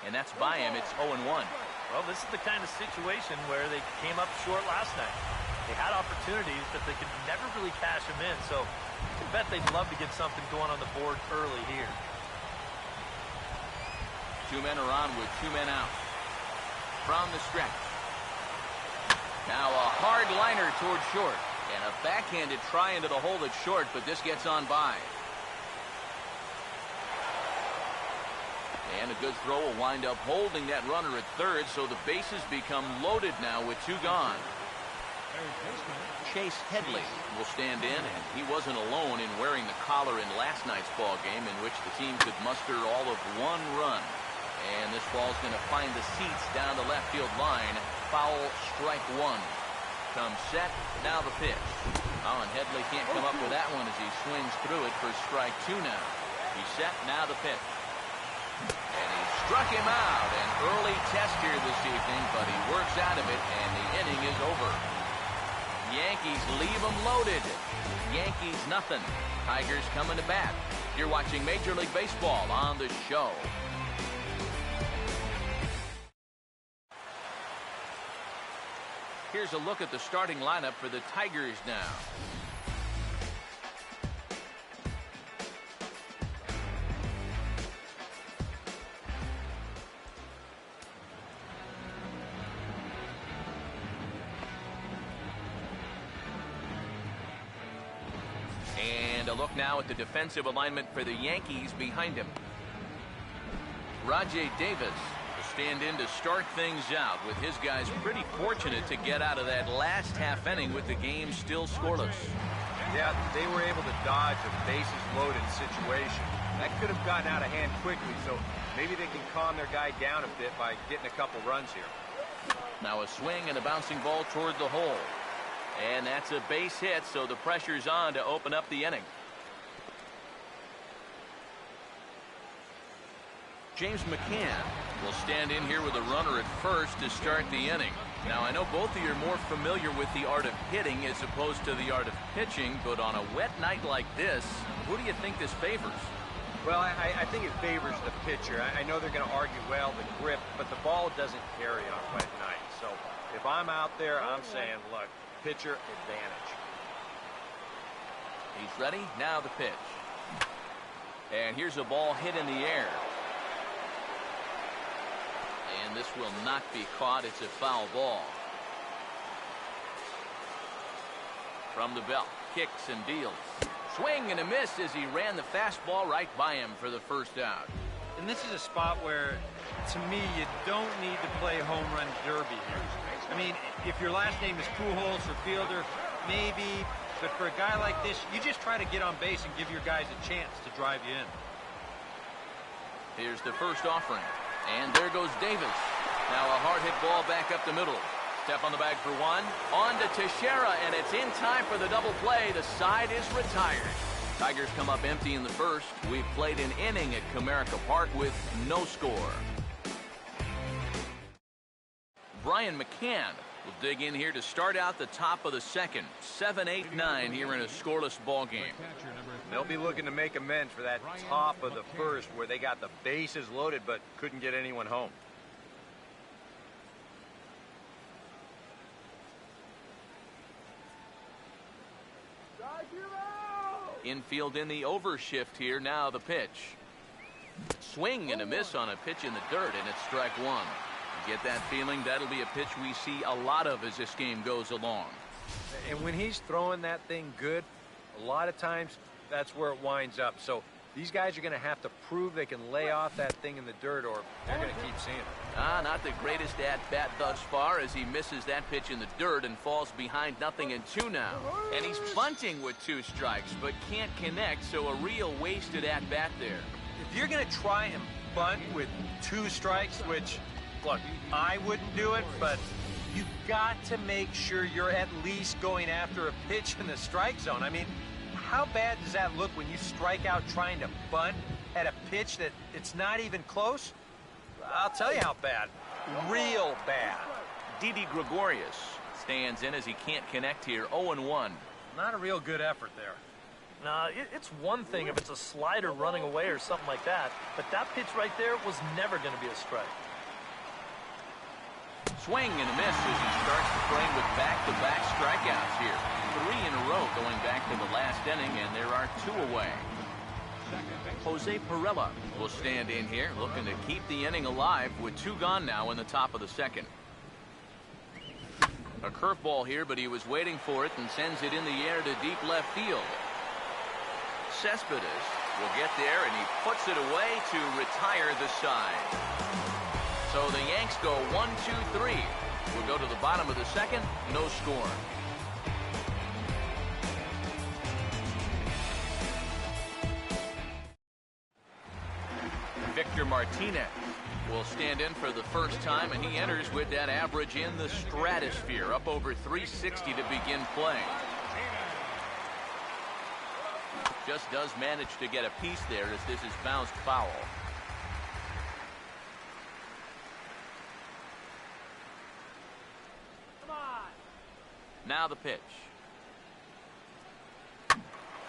And that's by him. It's 0-1. Well, this is the kind of situation where they came up short last night. They had opportunities, but they could never really cash them in, so I bet they'd love to get something going on the board early here. Two men are on with two men out. From the stretch. Now a hard liner towards short. And a backhanded try into the hole that's short, but this gets on by. And a good throw will wind up holding that runner at third, so the bases become loaded now with two gone. Chase Headley will stand in, and he wasn't alone in wearing the collar in last night's ball game, in which the team could muster all of one run. And this ball's going to find the seats down the left field line. Foul, strike one. Comes set, now the pitch. Oh, and Headley can't come up with that one as he swings through it for strike two now. He's set, now the pitch. And he struck him out. An early test here this evening, but he works out of it, and the inning is over. Yankees leave them loaded. Yankees nothing. Tigers coming to bat. You're watching Major League Baseball on the show. Here's a look at the starting lineup for the Tigers now. And a look now at the defensive alignment for the Yankees behind him. Rajai Davis will stand in to start things out, with his guys pretty fortunate to get out of that last half inning with the game still scoreless. Yeah, they were able to dodge a bases-loaded situation. That could have gotten out of hand quickly, so maybe they can calm their guy down a bit by getting a couple runs here. Now a swing and a bouncing ball toward the hole. And that's a base hit, so the pressure's on to open up the inning. James McCann will stand in here with a runner at first to start the inning. Now, I know both of you are more familiar with the art of hitting as opposed to the art of pitching, but on a wet night like this, who do you think this favors? Well, I think it favors the pitcher. I know they're going to argue, well, the grip, but the ball doesn't carry on a wet night. So if I'm out there, I'm saying, look, pitcher advantage. He's ready. Now the pitch. And here's a ball hit in the air. And this will not be caught. It's a foul ball. From the belt, kicks and deals. Swing and a miss as he ran the fastball right by him for the first out. And this is a spot where, to me, you don't need to play home run derby here. I mean, if your last name is Pujols or Fielder, maybe, but for a guy like this, you just try to get on base and give your guys a chance to drive you in. Here's the first offering. And there goes Davis. Now a hard hit ball back up the middle. Step on the bag for one. On to Teixeira, and it's in time for the double play. The side is retired. Tigers come up empty in the first. We've played an inning at Comerica Park with no score. Brian McCann will dig in here to start out the top of the second. 7-8-9 here in a scoreless ball game. They'll be looking to make amends for that top of the first where they got the bases loaded but couldn't get anyone home. Infield in the overshift here. Now the pitch. Swing and a miss on a pitch in the dirt, and it's strike one. Get that feeling that'll be a pitch we see a lot of as this game goes along. And when he's throwing that thing good, a lot of times that's where it winds up. So these guys are going to have to prove they can lay off that thing in the dirt, or they're going to keep seeing it. Not the greatest at-bat thus far as he misses that pitch in the dirt and falls behind 0-2 now. And he's bunting with 2 strikes, but can't connect, so a real wasted at-bat there. If you're going to try and bunt with 2 strikes, which, look, I wouldn't do it, but you've got to make sure you're at least going after a pitch in the strike zone. I mean, how bad does that look when you strike out trying to bunt at a pitch that it's not even close? I'll tell you how bad. Real bad. Didi Gregorius stands in as he can't connect here. 0-1. Not a real good effort there. Nah, it's one thing if it's a slider running away or something like that, but that pitch right there was never going to be a strike. Swing and a miss as he starts the frame with back-to-back strikeouts here. 3 in a row going back to the last inning, and there are 2 away. Jose Pirela will stand in here looking to keep the inning alive with 2 gone now in the top of the second. A curveball here, but he was waiting for it and sends it in the air to deep left field. Cespedes will get there, and he puts it away to retire the side. So the Yanks go 1-2-3. We'll go to the bottom of the second. No score. Victor Martinez will stand in for the first time, and he enters with that average in the stratosphere, up over 360 to begin play. Just does manage to get a piece there as this is bounced foul. Now the pitch.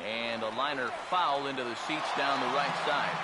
And a liner foul into the seats down the right side.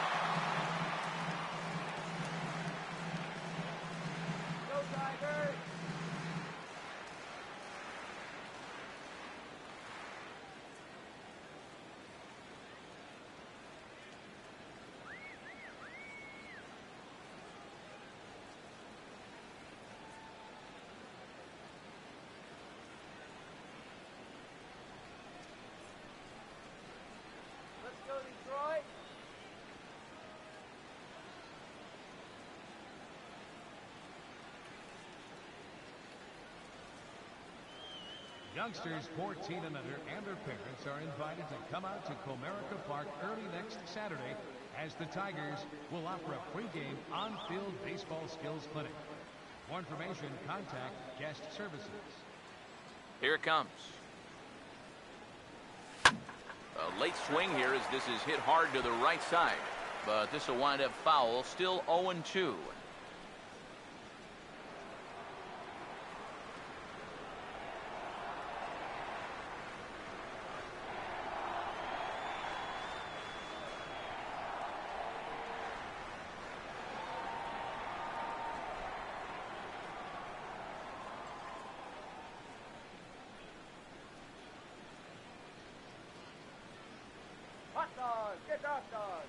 Youngsters 14 and under and their parents are invited to come out to Comerica Park early next Saturday as the Tigers will offer a pregame on-field baseball skills clinic. For information, contact Guest Services. Here it comes. A late swing here as this is hit hard to the right side. But this will wind up foul. Still 0-2. Hot dog! Get hot dog!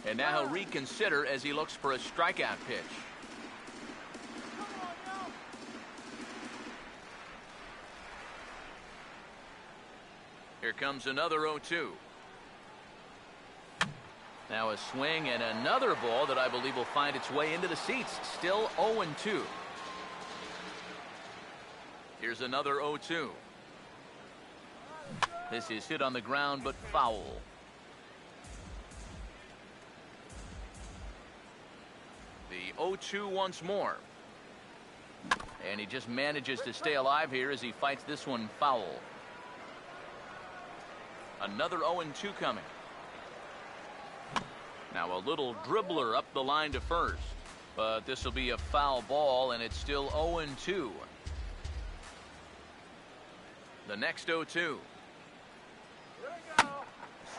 And now he'll reconsider as he looks for a strikeout pitch. Here comes another 0-2. Now a swing and another ball that I believe will find its way into the seats. Still 0-2. Here's another 0-2. This is hit on the ground but foul. The 0-2 once more. And he just manages to stay alive here as he fights this one foul. Another 0-2 coming. Now a little dribbler up the line to first. But this will be a foul ball, and it's still 0-2. The next 0-2.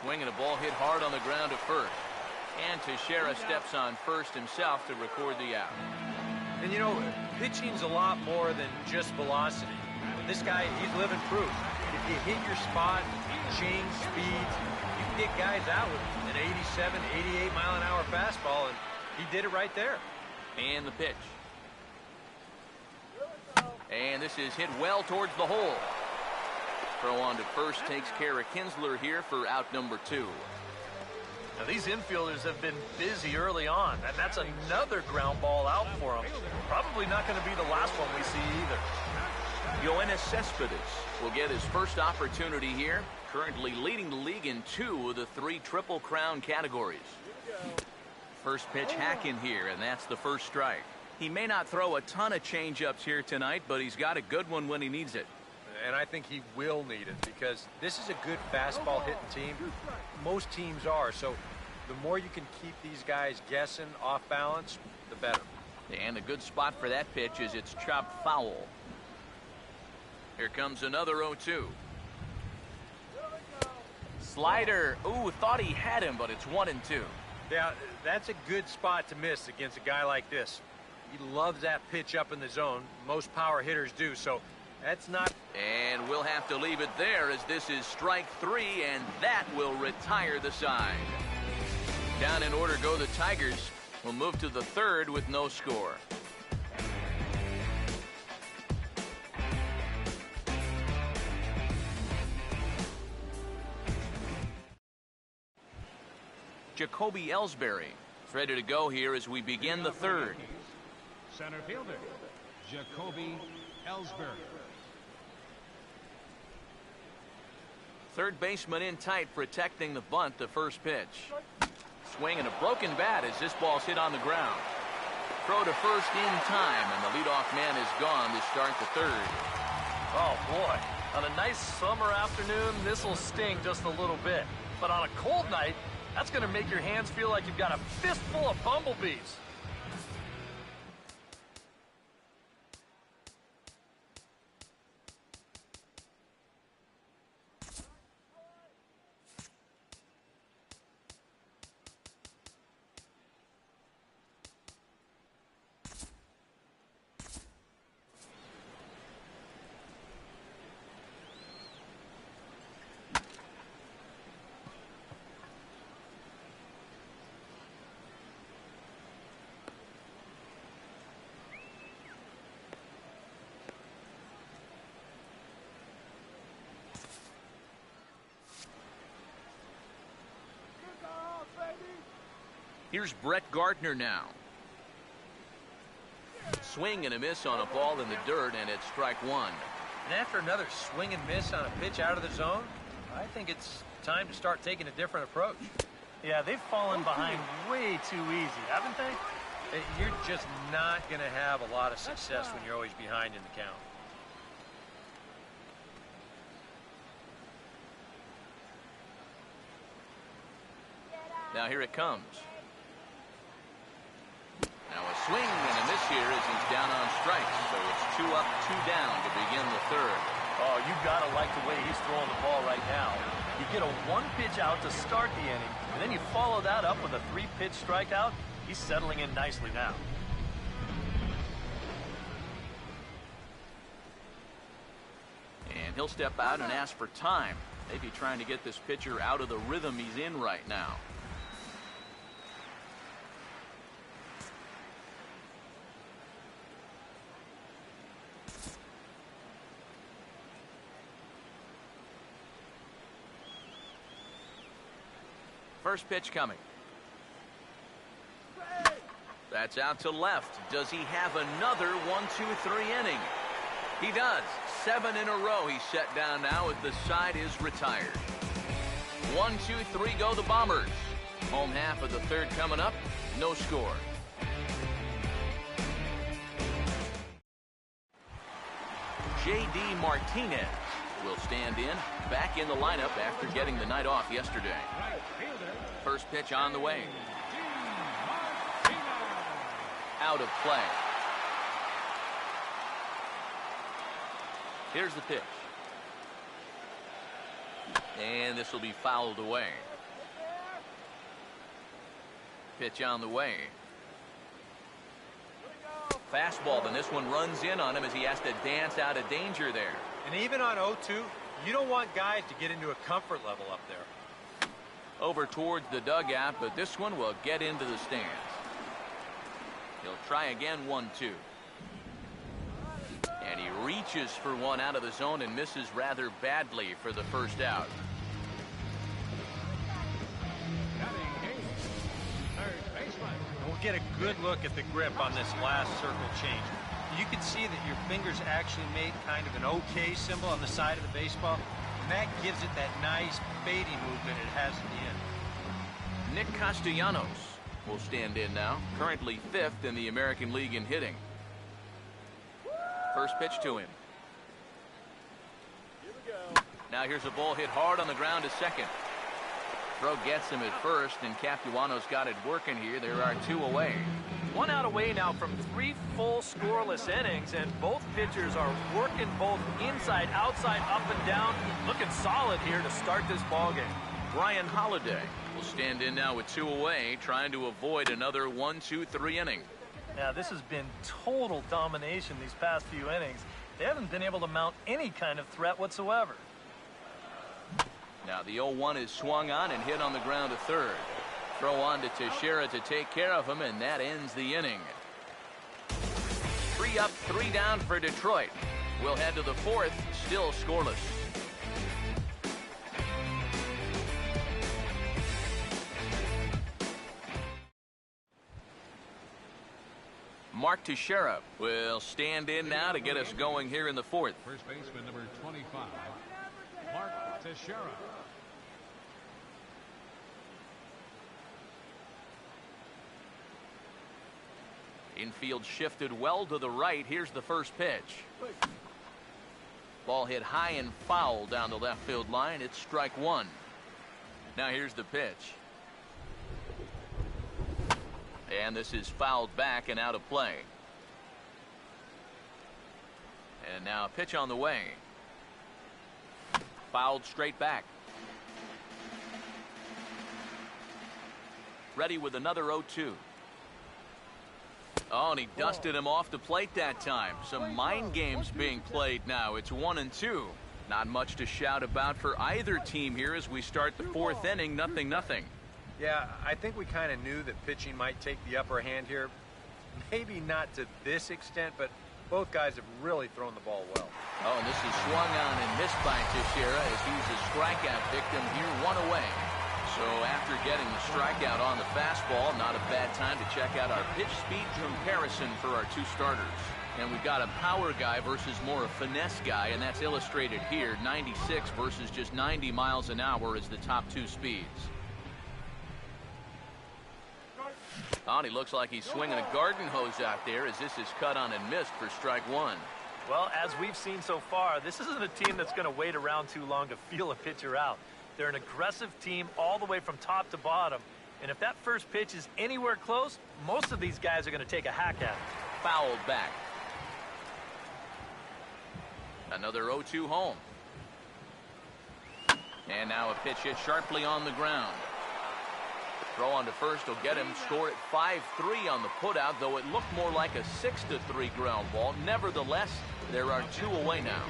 Swing and a ball hit hard on the ground to first. And Teixeira steps on first himself to record the out. And you know, pitching's a lot more than just velocity. This guy, he's living proof. If you hit your spot, change speeds, you can get guys out with an 87, 88 mile an hour fastball, and he did it right there. And the pitch. And this is hit well towards the hole. Throw on to first takes care of Kinsler here for out number 2. Now, these infielders have been busy early on, and that's another ground ball out for them. Probably not going to be the last one we see either. Yoenis Cespedes will get his first opportunity here, currently leading the league in 2 of the 3 Triple Crown categories. First pitch hack in here, and that's the first strike. He may not throw a ton of changeups here tonight, but he's got a good one when he needs it. And I think he will need it because this is a good fastball hitting team. Most teams are, so the more you can keep these guys guessing off balance, the better. And a good spot for that pitch is it's chopped foul. Here comes another 0-2. Slider. Ooh, thought he had him, but it's 1-2. Yeah, that's a good spot to miss against a guy like this. He loves that pitch up in the zone. Most power hitters do, so that's not... And we'll have to leave it there as this is strike 3, and that will retire the side. Down in order go the Tigers. We'll move to the 3rd with no score. Jacoby Ellsbury is ready to go here as we begin the 3rd. Center fielder, Jacoby Ellsbury. Third baseman in tight, protecting the bunt, the first pitch. Swing and a broken bat as this ball's hit on the ground. Throw to first in time, and the leadoff man is gone to start the 3rd. Oh, boy. On a nice summer afternoon, this will sting just a little bit. But on a cold night, that's going to make your hands feel like you've got a fistful of bumblebees. Here's Brett Gardner now. Swing and a miss on a ball in the dirt, and it's strike one. And after another swing and miss on a pitch out of the zone, I think it's time to start taking a different approach. Yeah, they've fallen behind way too easy, haven't they? You're just not going to have a lot of success when you're always behind in the count. Now here it comes. Now a swing and a miss here as he's down on strikes. So it's 2 up, 2 down to begin the third. Oh, you got to like the way he's throwing the ball right now. You get a 1-pitch out to start the inning, and then you follow that up with a 3-pitch strikeout. He's settling in nicely now. And he'll step out and ask for time. Maybe trying to get this pitcher out of the rhythm he's in right now. First pitch coming. That's out to left. Does he have another 1-2-3 inning? He does. 7 in a row he's set down now as the side is retired. 1, 2, 3 go the Bombers. Home half of the third coming up. No score. J.D. Martinez will stand in, back in the lineup after getting the night off yesterday. First pitch on the way. Out of play. Here's the pitch. And this will be fouled away. Pitch on the way. Fastball, and this one runs in on him as he has to dance out of danger there. And even on 0-2, you don't want guys to get into a comfort level up there. Over towards the dugout, but this one will get into the stands. He'll try again, 1-2. And he reaches for one out of the zone and misses rather badly for the first out. We'll get a good look at the grip on this last circle change. You can see that your fingers actually made kind of an OK symbol on the side of the baseball, and that gives it that nice fading movement it has at the end. Nick Castellanos will stand in now, currently 5th in the American League in hitting. First pitch to him. Now here's a ball hit hard on the ground to second. Throw gets him at first, and Castellanos got it working here. There are 2 away. 1 out away now from 3 full scoreless innings, and both pitchers are working both inside, outside, up and down. Looking solid here to start this ball game. Brian Holiday will stand in now with 2 away, trying to avoid another 1-2-3 inning. Now, this has been total domination these past few innings. They haven't been able to mount any kind of threat whatsoever. Now the 0-1 is swung on and hit on the ground to third. Throw on to Teixeira to take care of him, and that ends the inning. 3 up, 3 down for Detroit. We'll head to the 4th, still scoreless. Mark Teixeira will stand in now to get us going here in the 4th. First baseman number 25, Mark Teixeira. Infield shifted well to the right. Here's the first pitch. Ball hit high and foul down the left field line. It's strike 1. Now here's the pitch. And this is fouled back and out of play. And now a pitch on the way. Fouled straight back. Ready with another 0-2. Oh, and he dusted him off the plate that time. Some mind games being played now. It's 1-2. Not much to shout about for either team here as we start the fourth inning. 0-0. Yeah, I think we kind of knew that pitching might take the upper hand here. Maybe not to this extent, but both guys have really thrown the ball well. Oh, and this is swung on and missed by Teixeira as he's a strikeout victim here, 1 away. So after getting the strikeout on the fastball, not a bad time to check out our pitch speed comparison for our two starters. And we've got a power guy versus more a finesse guy, and that's illustrated here. 96 versus just 90 miles an hour is the top two speeds. Oh, and he looks like he's swinging a garden hose out there as this is cut on and missed for strike one. Well, as we've seen so far, this isn't a team that's going to wait around too long to feel a pitcher out. They're an aggressive team all the way from top to bottom. And if that first pitch is anywhere close, most of these guys are going to take a hack at it. Fouled back. Another 0-2 home. And now a pitch hit sharply on the ground. Throw on to first will get him. Score at 5-3 on the putout, though it looked more like a 6-3 ground ball. Nevertheless, there are 2 away now.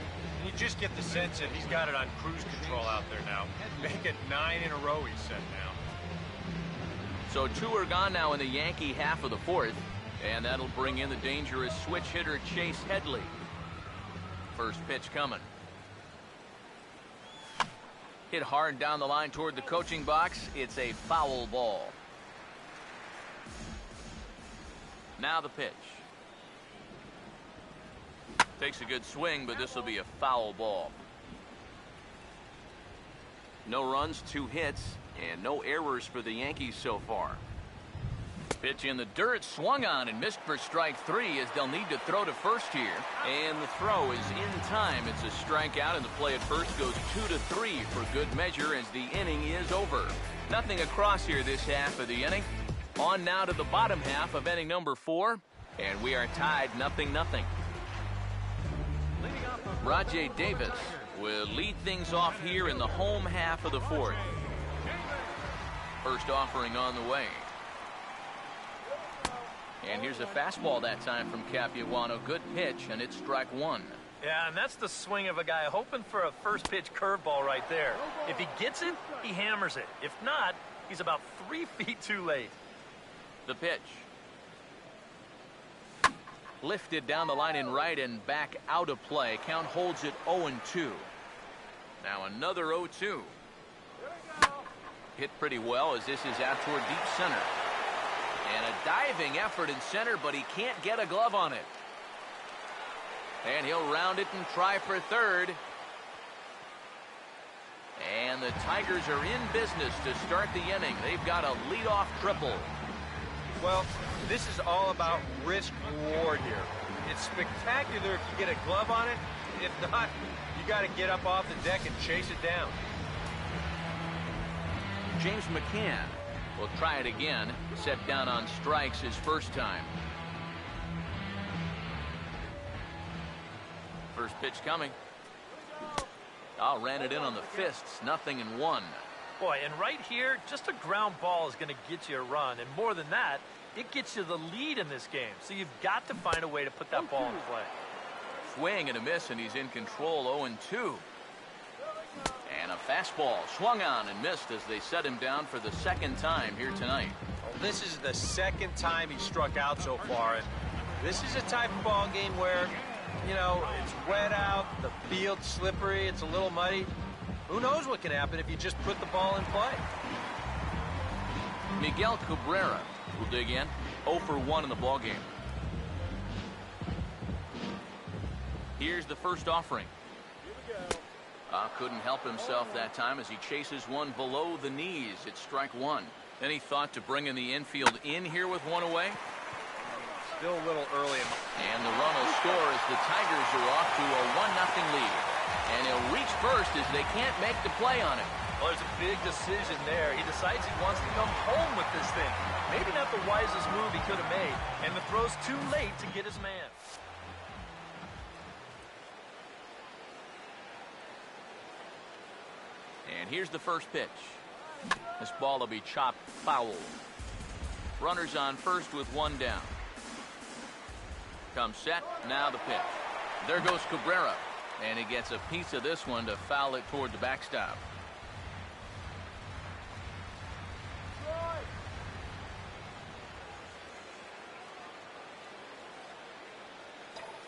You just get the sense that he's got it on cruise control out there now. Make it 9 in a row, he said now. So 2 are gone now in the Yankee half of the fourth, and that'll bring in the dangerous switch hitter Chase Headley. First pitch coming. Hit hard down the line toward the coaching box. It's a foul ball. Now the pitch. Takes a good swing, but this will be a foul ball. No runs, 2 hits, and no errors for the Yankees so far. Pitch in the dirt, swung on and missed for strike 3 as they'll need to throw to first here. And the throw is in time. It's a strikeout, and the play at first goes 2-3 for good measure as the inning is over. Nothing across here this half of the inning. On now to the bottom half of inning number 4, and we are tied 0-0. Rajay Davis will lead things off here in the home half of the fourth. First offering on the way. And here's a fastball that time from Capuano. Good pitch, and it's strike 1. Yeah, and that's the swing of a guy hoping for a first pitch curveball right there. If he gets it, he hammers it. If not, he's about 3 feet too late. The pitch. Lifted down the line in right and back out of play. Count holds it 0-2. Now another 0-2. Hit pretty well as this is out toward deep center. And a diving effort in center, but he can't get a glove on it. And he'll round it and try for third. And the Tigers are in business to start the inning. They've got a leadoff triple. Well, this is all about risk-reward here. It's spectacular if you get a glove on it. If not, you got to get up off the deck and chase it down. James McCann will try it again. Set down on strikes his first time. First pitch coming. Ran it in on the fists. 0-1. Boy, and right here, just a ground ball is going to get you a run. And more than that, it gets you the lead in this game. So you've got to find a way to put that ball in play. Swing and a miss, and he's in control. 0-2. And a fastball swung on and missed as they set him down for the second time here tonight. Well, this is the second time he struck out so far. And this is a type of ball game where, you know, it's wet out, the field's slippery, it's a little muddy. Who knows what can happen if you just put the ball in play? Miguel Cabrera will dig in. 0-1 in the ballgame. Here's the first offering. Couldn't help himself that time as he chases one below the knees. It's strike 1. Any thought to bringing the infield in here with one away? Still a little early. And the run will score as the Tigers are off to a 1-0 lead. And he'll reach first as they can't make the play on it. Well, there's a big decision there. He decides he wants to come home with this thing. Maybe not the wisest move he could have made, and the throw's too late to get his man. And here's the first pitch. This ball will be chopped foul. Runners on first with one down. Comes set, now the pitch. There goes Cabrera, and he gets a piece of this one to foul it toward the backstop.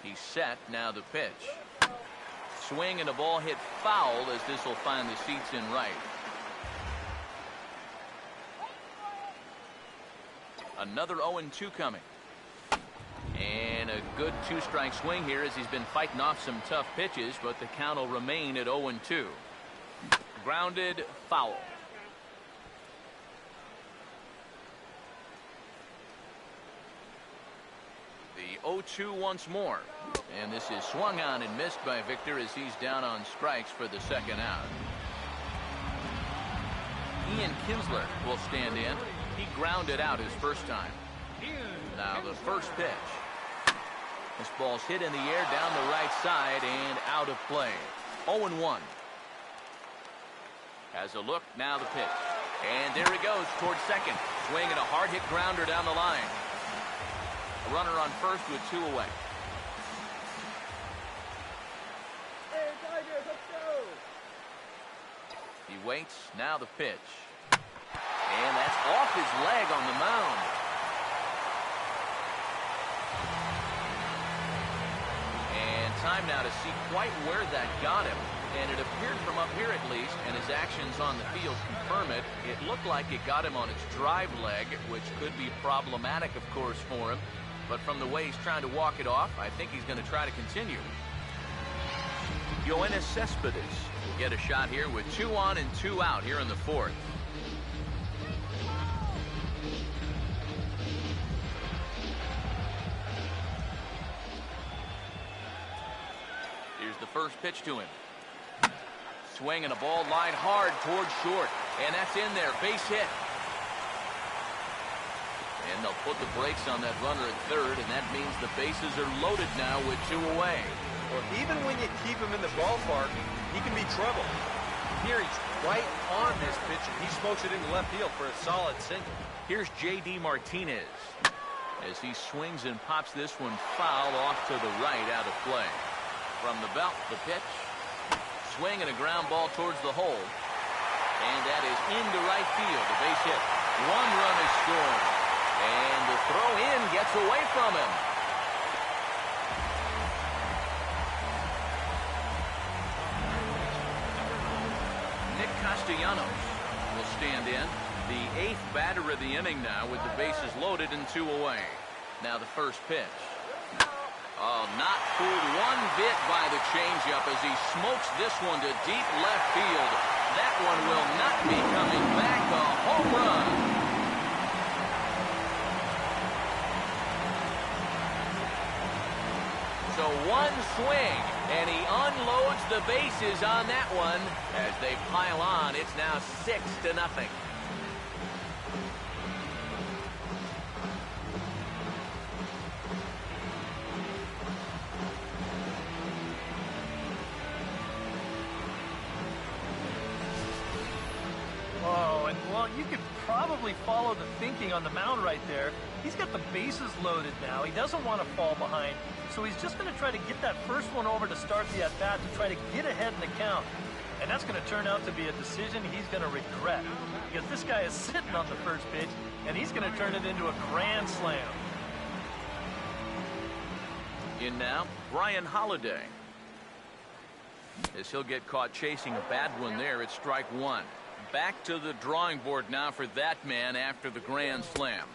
He's set, now the pitch. Swing and a ball hit foul as this will find the seats in right. Another 0-2 coming. And a good two-strike swing here as he's been fighting off some tough pitches, but the count will remain at 0-2. Grounded, foul. The 0-2 once more. And this is swung on and missed by Victor as he's down on strikes for the second out. Ian Kinsler will stand in. He grounded out his first time. Now the first pitch. This ball's hit in the air down the right side and out of play. 0-1. Has a look, now the pitch. And there he goes towards second. Swinging a hard hit grounder down the line. A runner on first with two away. Hey, Tigers, let's go! He waits, now the pitch. And that's off his leg on the mound. And time now to see quite where that got him. And it appeared from up here at least, and his actions on the field confirm it. It looked like it got him on his drive leg, which could be problematic, of course, for him. But from the way he's trying to walk it off, I think he's going to try to continue. Yoenis Cespedes will get a shot here with 2 on and 2 out here in the fourth. Here's the first pitch to him. Swing and a ball lined hard towards short. And that's in there. Base hit. And they'll put the brakes on that runner at third, and that means the bases are loaded now with 2 away. Well, even when you keep him in the ballpark, he can be trouble. Here he's right on this pitch, and he smokes it into left field for a solid single. Here's J.D. Martinez as he swings and pops this one foul off to the right, out of play. From the belt, the pitch. Swing and a ground ball towards the hole. And that is into right field, a base hit. 1 run is scored. And the throw in gets away from him. Nick Castellanos will stand in. The 8th batter of the inning now with the bases loaded and 2 away. Now the first pitch. Oh, not fooled one bit by the changeup as he smokes this one to deep left field. That one will not be coming back. A home run. So 1 swing, and he unloads the bases on that one. As they pile on, it's now 6-0. Oh, and well, you could probably follow the thinking on the mound right there. He's got the bases loaded now. He doesn't want to fall behind, so he's just going to try to get that first one over to start the at-bat to try to get ahead in the count. And that's going to turn out to be a decision he's going to regret, because this guy is sitting on the first pitch, and he's going to turn it into a grand slam. In now, Brian Holiday. As he'll get caught chasing a bad one there, it's strike 1. Back to the drawing board now for that man after the grand slam.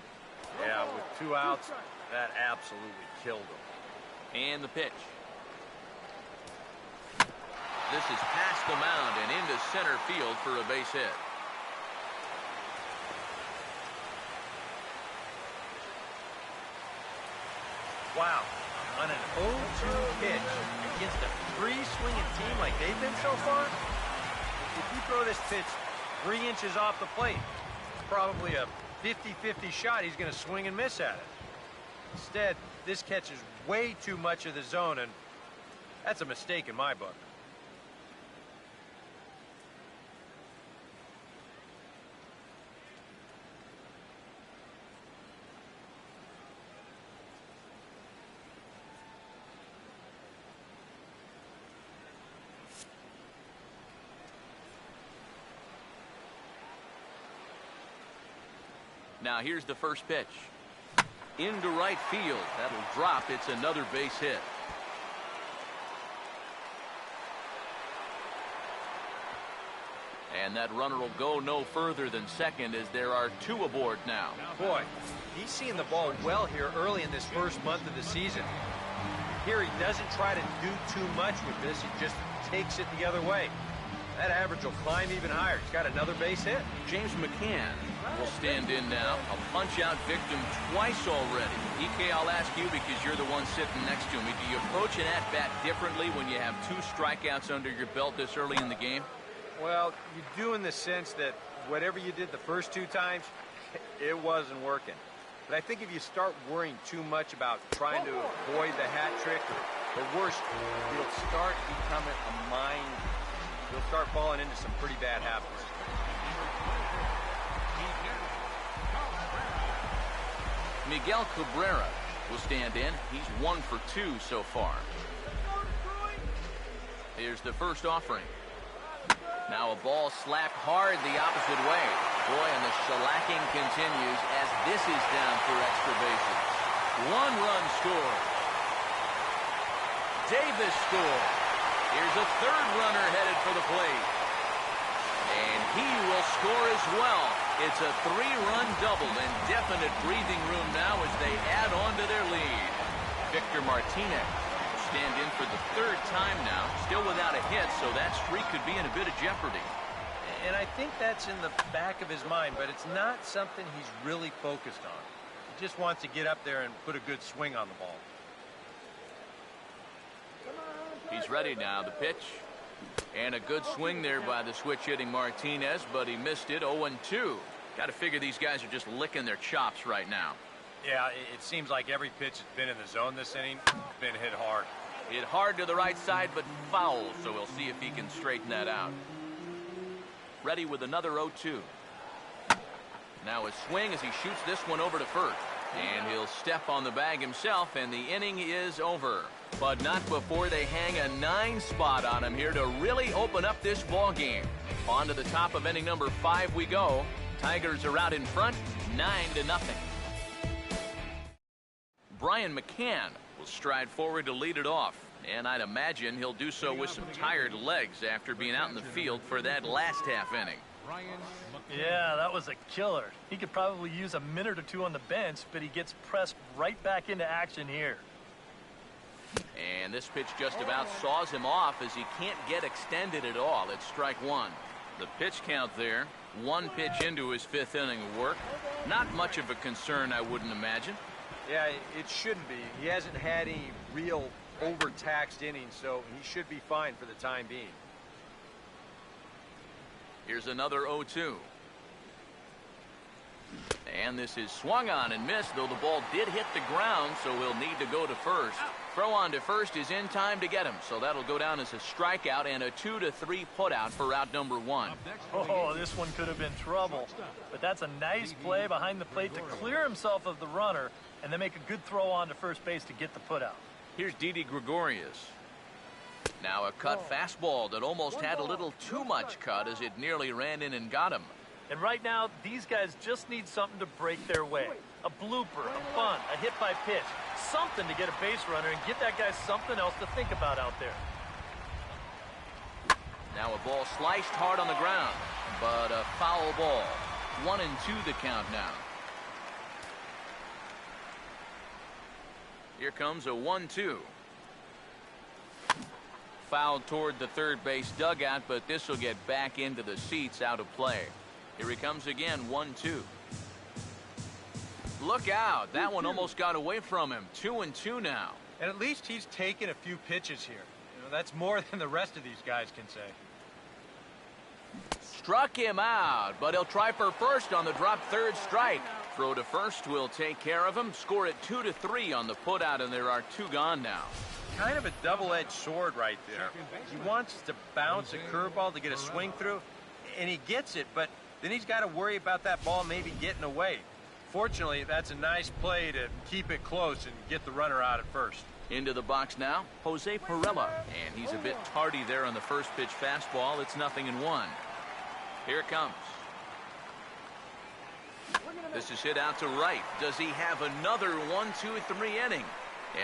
Yeah, with 2 outs, that absolutely killed him. And the pitch. This is past the mound and into center field for a base hit. Wow. On an 0-2 pitch against a free swinging team like they've been so far, if you throw this pitch 3 inches off the plate. It's probably a 50-50 shot he's going to swing and miss at it. Instead, this catches way too much of the zone, and that's a mistake in my book. Now here's the first pitch. Into right field. That'll drop. It's another base hit. And that runner will go no further than second as there are 2 aboard now. Boy, he's seeing the ball well here early in this first month of the season. Here he doesn't try to do too much with this. He just takes it the other way. That average will climb even higher. He's got another base hit. James McCann will stand in now. A punch-out victim twice already. EK, I'll ask you because you're the one sitting next to me. Do you approach an at-bat differently when you have 2 strikeouts under your belt this early in the game? Well, you do in the sense that whatever you did the first 2 times, it wasn't working. But I think if you start worrying too much about trying to avoid the hat trick, or worse, you'll start becoming a mind. You'll start falling into some pretty bad habits. Miguel Cabrera will stand in. He's 1 for 2 so far. Here's the first offering. Now a ball slapped hard the opposite way. Boy, and the shellacking continues as this is down for extra bases. 1 run scored. Davis scored. Here's a 3rd runner headed for the plate. And he will score as well. It's a 3-run double and definite breathing room now as they add on to their lead. Victor Martinez will stand in for the 3rd time now. Still without a hit, so that streak could be in a bit of jeopardy. And I think that's in the back of his mind, but it's not something he's really focused on. He just wants to get up there and put a good swing on the ball. He's ready now. The pitch. And a good swing there by the switch-hitting Martinez, but he missed it. 0-2. Got to figure these guys are just licking their chops right now. Yeah, it seems like every pitch has been in the zone this inning. Been hit hard. Hit hard to the right side, but foul, so we'll see if he can straighten that out. Ready with another 0-2. Now a swing as he shoots this one over to first. And he'll step on the bag himself, and the inning is over. But not before they hang a 9 spot on him here to really open up this ball game. On to the top of inning number 5 we go. Tigers are out in front, 9-0. Brian McCann will stride forward to lead it off. And I'd imagine he'll do so with some tired legs after being out in the field for that last half inning. Yeah, that was a killer. He could probably use a minute or 2 on the bench, but he gets pressed right back into action here. And this pitch just about saws him off as he can't get extended at all. It's strike 1. The pitch count there. 1 pitch into his 5th inning of work. Not much of a concern, I wouldn't imagine. Yeah, it shouldn't be. He hasn't had any real overtaxed innings, so he should be fine for the time being. Here's another 0-2. And this is swung on and missed, though the ball did hit the ground, so we'll need to go to first. Throw on to first is in time to get him, so that'll go down as a strikeout and a 2-3 putout for out number 1. Oh, this one could have been trouble. But that's a nice play behind the plate to clear himself of the runner and then make a good throw on to first base to get the putout. Here's Didi Gregorius. Now a cut fastball that almost had a little too much cut as it nearly ran in and got him. And right now, these guys just need something to break their way. A blooper, a bunt, a hit by pitch. Something to get a base runner and give that guy something else to think about out there. Now a ball sliced hard on the ground, but a foul ball. 1-2 the count now. Here comes a 1-2. Fouled toward the third base dugout, but this will get back into the seats out of play. Here he comes again, 1-2. Look out. That one almost got away from him. 2-2 now. And at least he's taken a few pitches here. You know, that's more than the rest of these guys can say. Struck him out, but he'll try for first on the drop third strike. Throw to first will take care of him. Score it 2-3 on the putout, and there are 2 gone now. Kind of a double-edged sword right there. He wants to bounce a curveball to get a swing through, and he gets it, but then he's got to worry about that ball maybe getting away. Fortunately, that's a nice play to keep it close and get the runner out at first. Into the box now, Jose Perella, and he's a bit tardy there on the first pitch fastball. It's 0-1. Here it comes. This is hit out to right. Does he have another 1-2-3 inning?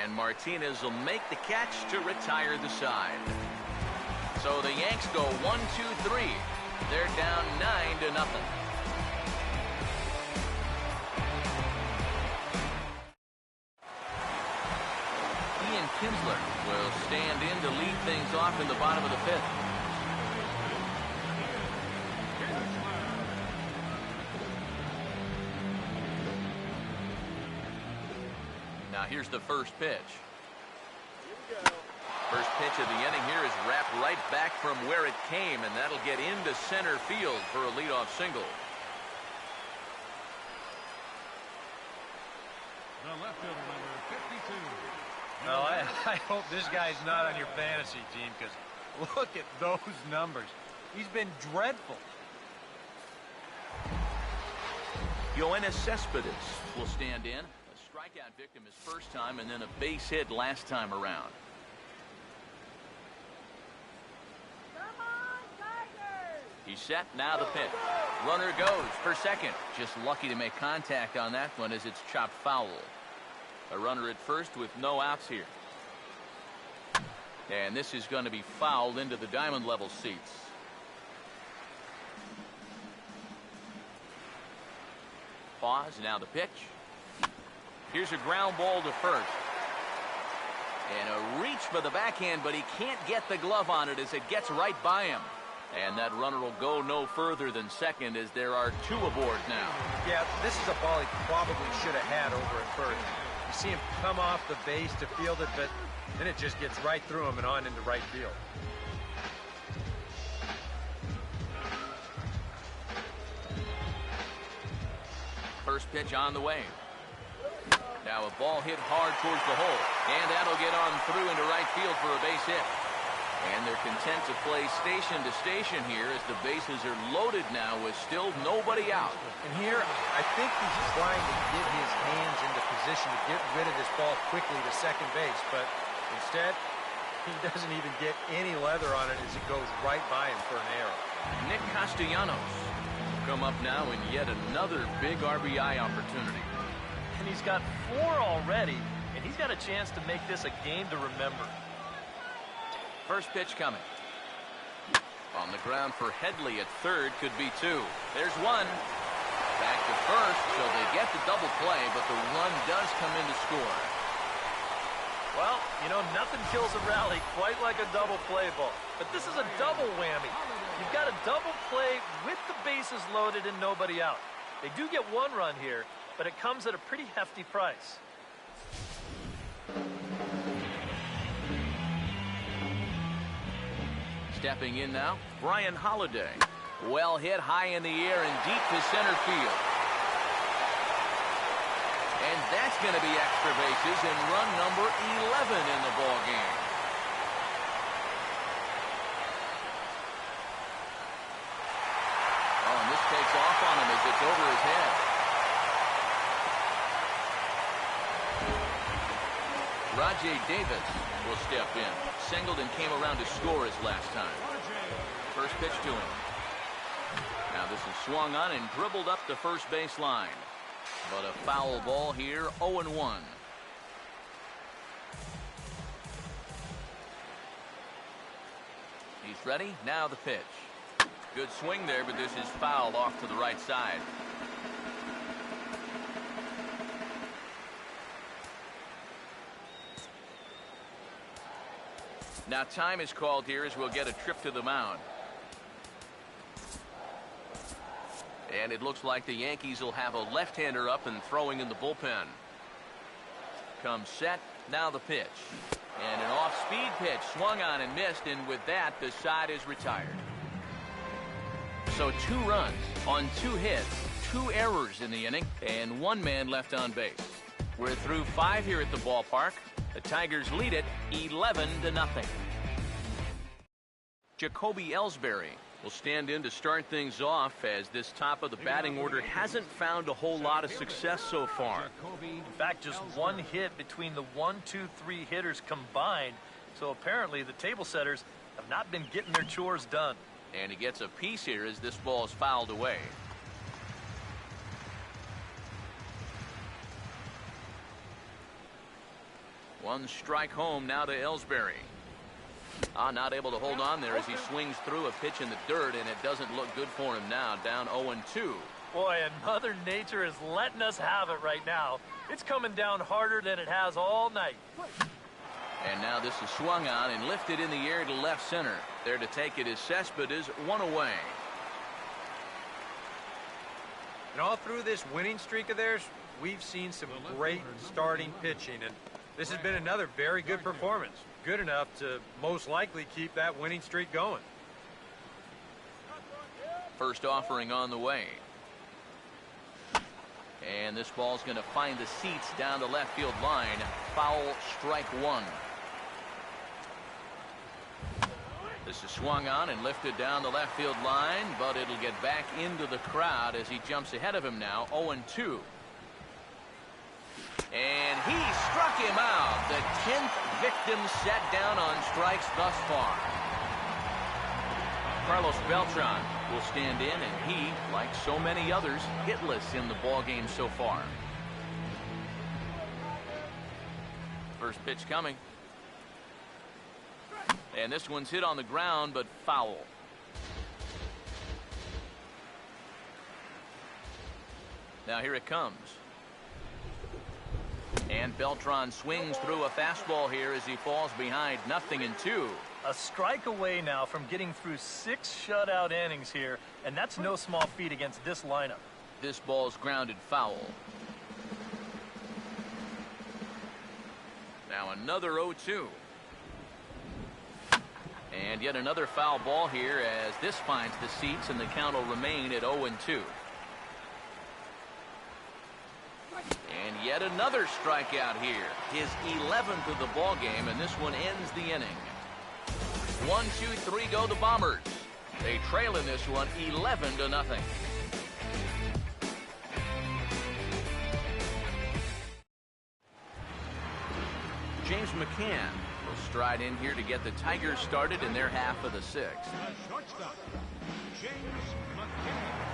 And Martinez will make the catch to retire the side. So the Yanks go 1-2-3. They're down 9-0. Ian Kinsler will stand in to lead things off in the bottom of the 5th. Now here's the first pitch. First pitch of the inning here is wrapped right back from where it came, and that'll get into center field for a leadoff single. The left fielder, number 52. Well, I hope this guy's not on your fantasy team, because look at those numbers. He's been dreadful. Yoenis Cespedes will stand in. A strikeout victim his first time, and then a base hit last time around. Come on, Tigers! He's set. Now the pitch. Runner goes for second. Just lucky to make contact on that one as it's chopped foul. A runner at first with no outs here. And this is going to be fouled into the diamond level seats. Pause. Now the pitch. Here's a ground ball to first. And a reach for the backhand, but he can't get the glove on it as it gets right by him. And that runner will go no further than second as there are 2 aboard now. Yeah, this is a ball he probably should have had over at first. You see him come off the base to field it, but then it just gets right through him and on into right field. First pitch on the way. Now a ball hit hard towards the hole, and that'll get on through into right field for a base hit. And they're content to play station to station here as the bases are loaded now with still nobody out. And here, I think he's trying to get his hands into position to get rid of this ball quickly to second base, but instead, he doesn't even get any leather on it as it goes right by him for an error. Nick Castellanos will come up now in yet another big RBI opportunity. And he's got 4 already, and he's got a chance to make this a game to remember. First pitch coming. On the ground for Headley at third, could be 2. There's 1. Back to first, so they get the double play, but the run does come in to score. Well, you know, nothing kills a rally quite like a double play ball. But this is a double whammy. You've got a double play with the bases loaded and nobody out. They do get 1 run here, but it comes at a pretty hefty price. Stepping in now, Brian Holiday. Well hit high in the air and deep to center field. And that's going to be extra bases and run number 11 in the ball game. Oh, and this takes off on him as it's over his head. Rajay Davis will step in. Singled and came around to score his last time. First pitch to him. Now this is swung on and dribbled up the first base line. But a foul ball here, 0-1. He's ready. Now the pitch. Good swing there, but this is fouled off to the right side. Now time is called here as we'll get a trip to the mound. And it looks like the Yankees will have a left-hander up and throwing in the bullpen. Comes set. Now the pitch. And an off-speed pitch swung on and missed, and with that the side is retired. So 2 runs on 2 hits, 2 errors in the inning, and 1 man left on base. We're through 5 here at the ballpark. The Tigers lead it 11-0. Jacoby Ellsbury will stand in to start things off, as this top of the batting order hasn't found a whole lot of success so far. In fact, just 1 hit between the 1, 2, 3 hitters combined. So apparently the table setters have not been getting their chores done. And he gets a piece here as this ball is fouled away. One strike home now to Ellsbury. Not able to hold on there as he swings through a pitch in the dirt, and it doesn't look good for him now. Down 0-2. Boy, and Mother Nature is letting us have it right now. It's coming down harder than it has all night. And now this is swung on and lifted in the air to left center. There to take it is Cespedes, 1 away. And all through this winning streak of theirs, we've seen some great starting pitching, and this has been another very good performance. Good enough to most likely keep that winning streak going. First offering on the way. And this ball's going to find the seats down the left field line. Foul, strike 1. This is swung on and lifted down the left field line, but it'll get back into the crowd as he jumps ahead of him now. 0-2. And he struck him out. The 10th victim set down on strikes thus far. Carlos Beltran will stand in, and he, like so many others, hitless in the ballgame so far. First pitch coming. And this one's hit on the ground, but foul. Now here it comes. And Beltran swings through a fastball here as he falls behind 0-2. A strike away now from getting through 6 shutout innings here, and that's no small feat against this lineup. This ball's grounded foul. Now another 0-2. And yet another foul ball here as this finds the seats, and the count will remain at 0-2. And yet another strikeout here. His 11th of the ball game, and this one ends the inning. 1, 2, 3 go the Bombers. They trail in this one 11-0. James McCann will stride in here to get the Tigers started in their half of the 6th. Shortstop, James McCann.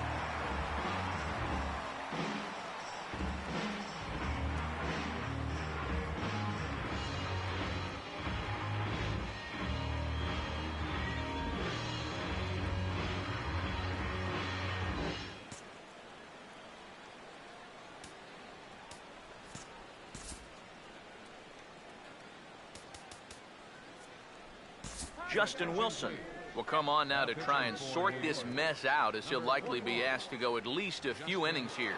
Justin Wilson will come on now to try and sort this mess out, as he'll likely be asked to go at least a few innings here.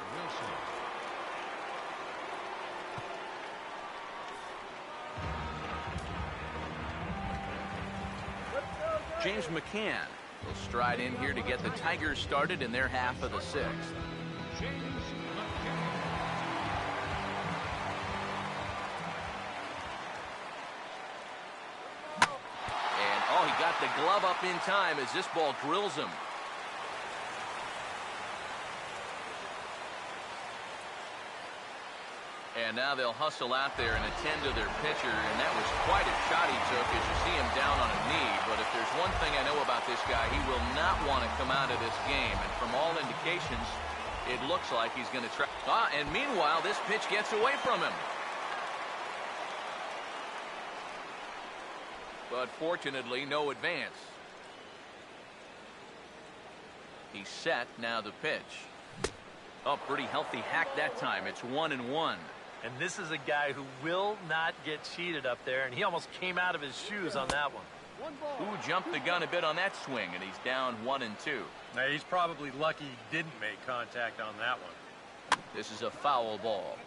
James McCann will stride in here to get the Tigers started in their half of the 6th. Got the glove up in time as this ball drills him. And now they'll hustle out there and attend to their pitcher, and that was quite a shot he took as you see him down on a knee. But if there's one thing I know about this guy, he will not want to come out of this game. And from all indications, it looks like he's going to try. And meanwhile, this pitch gets away from him. But fortunately, no advance. He's set, now the pitch. Oh, pretty healthy hack that time. It's 1-1. And this is a guy who will not get cheated up there, and he almost came out of his shoes on that one. Who jumped the gun a bit on that swing, and he's down 1-2. Now, he's probably lucky he didn't make contact on that one. This is a foul ball.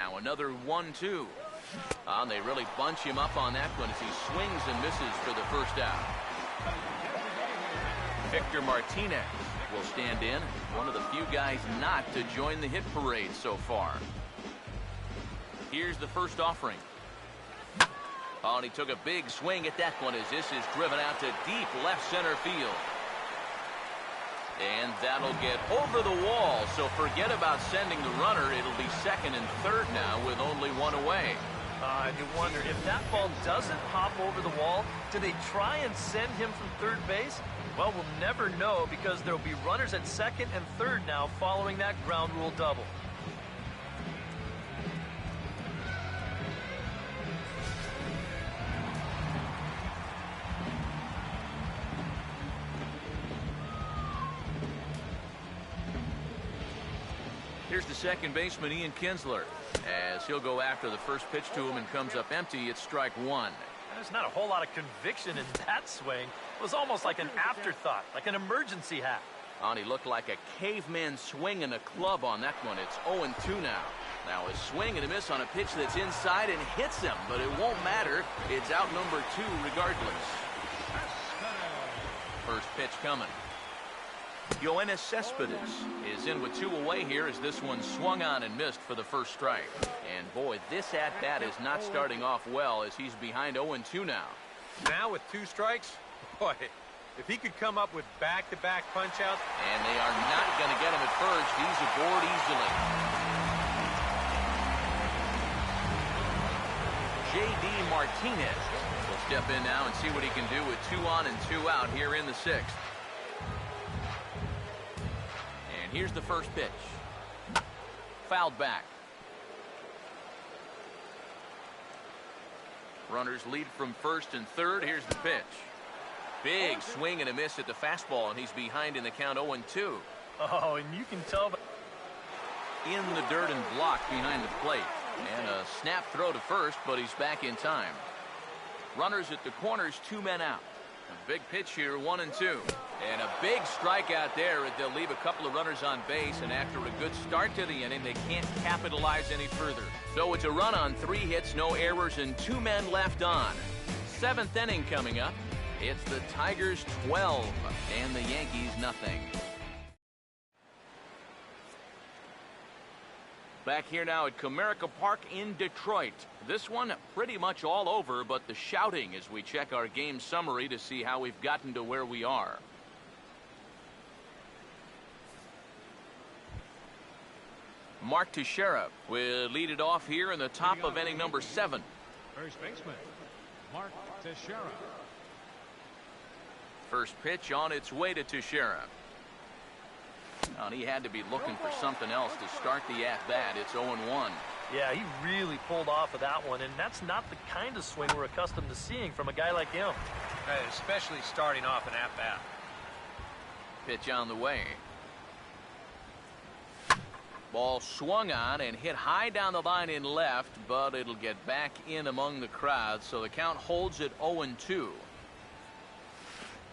Now another 1-2. They really bunch him up on that one as he swings and misses for the first out. Victor Martinez will stand in, one of the few guys not to join the hit parade so far. Here's the first offering. And he took a big swing at that one as this is driven out to deep left center field. And that'll get over the wall, so forget about sending the runner. It'll be second and third now with only one away. You wonder, if that ball doesn't hop over the wall, do they try and send him from third base? Well, we'll never know because there'll be runners at second and third now following that ground rule double. Here's the second baseman, Ian Kinsler, as he'll go after the first pitch to him and comes up empty. It's strike one. There's not a whole lot of conviction in that swing. It was almost like an afterthought, like an emergency hack. And he looked like a caveman swinging a club on that one. It's 0-2 now. Now a swing and a miss on a pitch that's inside and hits him, but it won't matter. It's out number 2 regardless. First pitch coming. Yoenis Cespedes is in with 2 away here as this one swung on and missed for the first strike. And boy, this at-bat is not starting off well as he's behind 0-2 now. Now with 2 strikes, boy, if he could come up with back-to-back punch-outs. And they are not going to get him at first. He's aboard easily. J.D. Martinez will step in now and see what he can do with 2 on and 2 out here in the 6th. And here's the first pitch. Fouled back. Runners lead from first and third. Here's the pitch. Big swing and a miss at the fastball, and he's behind in the count 0-2. Oh, and you can tell in the dirt and blocked behind the plate. And a snap throw to first, but he's back in time. Runners at the corners, 2 men out. A big pitch here, 1-2. And a big strikeout there. They'll leave a couple of runners on base, and after a good start to the inning, they can't capitalize any further. So it's a run on 3 hits, no errors, and 2 men left on. 7th inning coming up. It's the Tigers 12 and the Yankees nothing. Back here now at Comerica Park in Detroit. This one pretty much all over, but the shouting as we check our game summary to see how we've gotten to where we are. Mark Teixeira will lead it off here in the top of inning number 7. First baseman, Mark Teixeira. First pitch on its way to Teixeira. And he had to be looking for something else to start the at-bat. It's 0-1. Yeah, he really pulled off of that one, and that's not the kind of swing we're accustomed to seeing from a guy like him. Especially starting off an at-bat. Pitch on the way. Ball swung on and hit high down the line in left, but it'll get back in among the crowd, so the count holds at 0-2.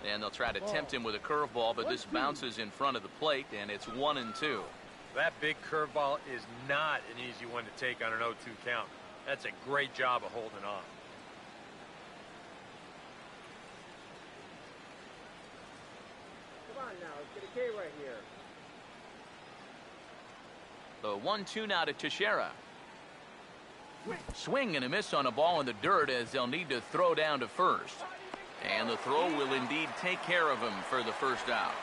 And they'll try to tempt him with a curveball, but this bounces in front of the plate, and it's 1-2. That big curveball is not an easy one to take on an 0-2 count. That's a great job of holding on. Come on now, let's get a K right here. The 1-2 now to Teixeira. Swing and a miss on a ball in the dirt as they'll need to throw down to first. And the throw will indeed take care of him for the first out.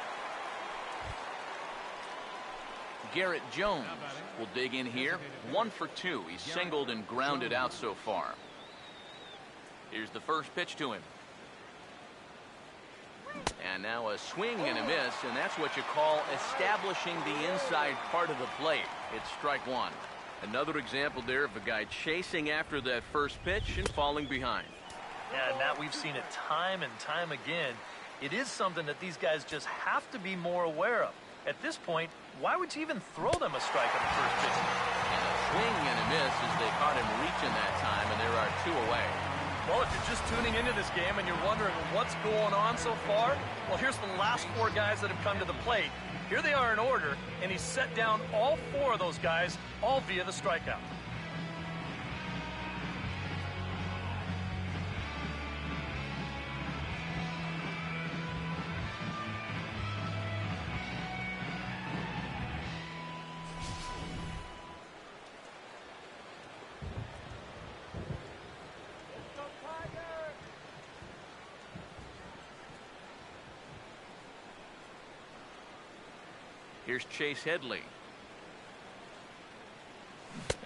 Garrett Jones will dig in here. 1 for 2. He's singled and grounded out so far. Here's the first pitch to him. And now a swing and a miss, and that's what you call establishing the inside part of the plate. It's strike 1. Another example there of a guy chasing after that first pitch and falling behind. Yeah, and that we've seen it time and time again. It is something that these guys just have to be more aware of. At this point, why would you even throw them a strike on the first pitch? And a swing and a miss as they caught him reaching that time, and there are 2 away. Well, if you're just tuning into this game and you're wondering what's going on so far, well, here's the last 4 guys that have come to the plate. Here they are in order, and he's set down all 4 of those guys, all via the strikeout. Here's Chase Headley.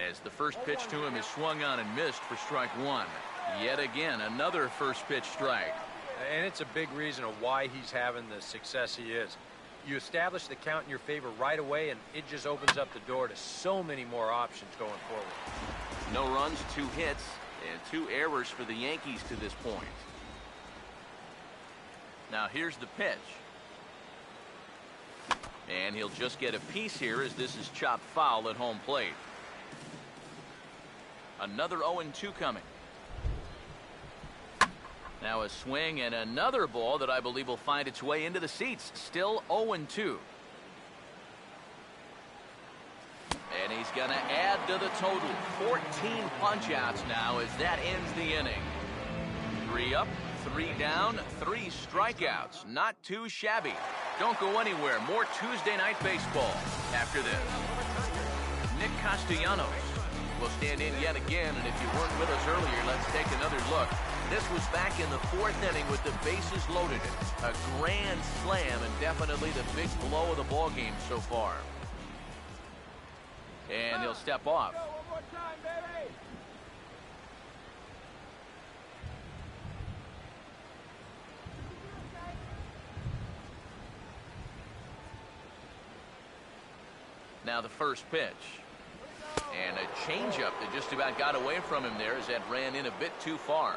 As the first pitch to him is swung on and missed for strike one. Yet again, another first pitch strike. And it's a big reason of why he's having the success he is. You establish the count in your favor right away, and it just opens up the door to so many more options going forward. No runs, 2 hits, and 2 errors for the Yankees to this point. Now here's the pitch. And he'll just get a piece here as this is chopped foul at home plate. Another 0-2 coming. Now a swing and another ball that I believe will find its way into the seats. Still 0-2. And he's going to add to the total. 14 punch-outs now as that ends the inning. 3 up, 3 down, 3 strikeouts. Not too shabby. Don't go anywhere. More Tuesday Night Baseball after this. Nick Castellanos will stand in yet again, and if you weren't with us earlier, let's take another look. This was back in the 4th inning with the bases loaded. A grand slam and definitely the big blow of the ball game so far. And he'll step off. One more time, baby. Now the first pitch. And a changeup that just about got away from him there as that ran in a bit too far.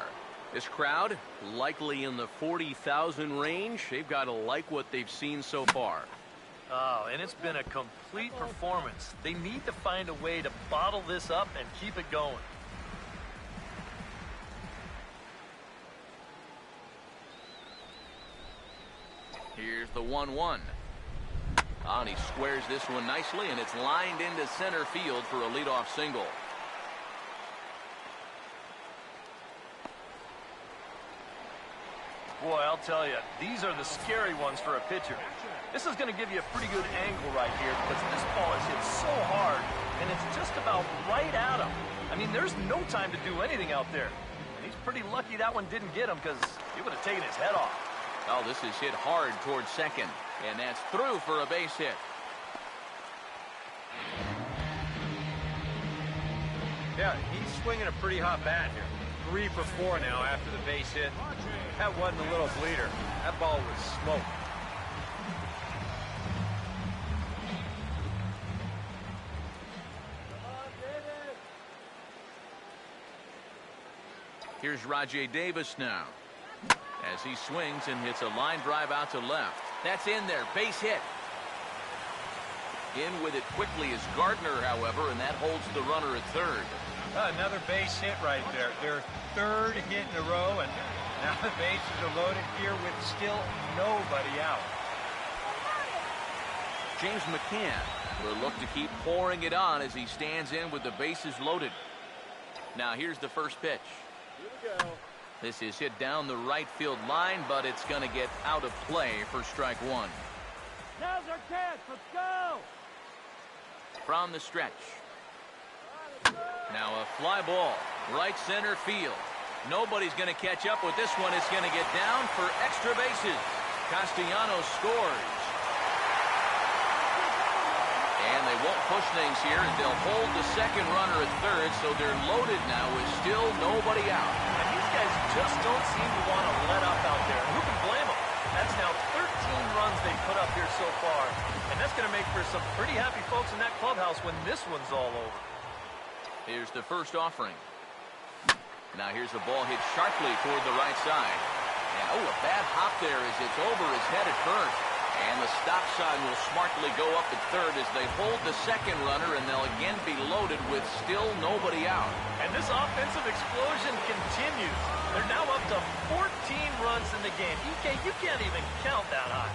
This crowd, likely in the 40,000 range. They've got to like what they've seen so far. Oh, and it's been a complete performance. They need to find a way to bottle this up and keep it going. Here's the 1-1. And he squares this one nicely, and it's lined into center field for a leadoff single. Boy, I'll tell you, these are the scary ones for a pitcher. This is going to give you a pretty good angle right here because this ball is hit so hard, and it's just about right at him. I mean, there's no time to do anything out there. And he's pretty lucky that one didn't get him because he would have taken his head off. Oh, this is hit hard towards second, and that's through for a base hit. Yeah, he's swinging a pretty hot bat here. 3 for 4 now after the base hit. That wasn't a little bleeder. That ball was smoke. Here's Rajay Davis now. As he swings and hits a line drive out to left. That's in there. Base hit. In with it quickly is Gardner, however, and that holds the runner at third. Another base hit right there. Their 3rd hit in a row, and now the bases are loaded here with still nobody out. James McCann will look to keep pouring it on as he stands in with the bases loaded. Now here's the first pitch. Here we go. This is hit down the right field line, but it's going to get out of play for strike one. Now's our chance. Let's go. From the stretch. Now a fly ball, right center field. Nobody's going to catch up with this one. It's going to get down for extra bases. Castellanos scores. And they won't push things here, and they'll hold the second runner at third, so they're loaded now with still nobody out. And these guys just don't seem to want to let up out there. Who can blame them? That's now 13 runs they've put up here so far. And that's going to make for some pretty happy folks in that clubhouse when this one's all over. Here's the first offering. Now here's a ball hit sharply toward the right side. And oh, a bad hop there as it's over his head at first. And the stop sign will smartly go up at third as they hold the second runner, and they'll again be loaded with still nobody out. And this offensive explosion continues. They're now up to 14 runs in the game. EK, you can't even count that high.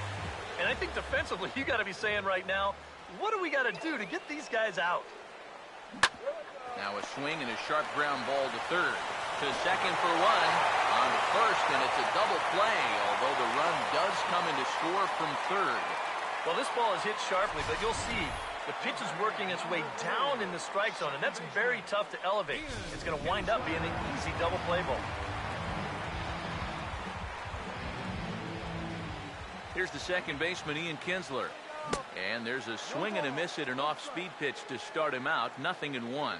And I think defensively, you got to be saying right now, what do we got to do to get these guys out? Now a swing and a sharp ground ball to third. To second for one. On to first, and it's a double play, although the run does come in to score from third. Well, this ball is hit sharply, but you'll see the pitch is working its way down in the strike zone, and that's very tough to elevate. It's going to wind up being an easy double play ball. Here's the second baseman, Ian Kinsler. And there's a swing and a miss at an off-speed pitch to start him out. 0-1.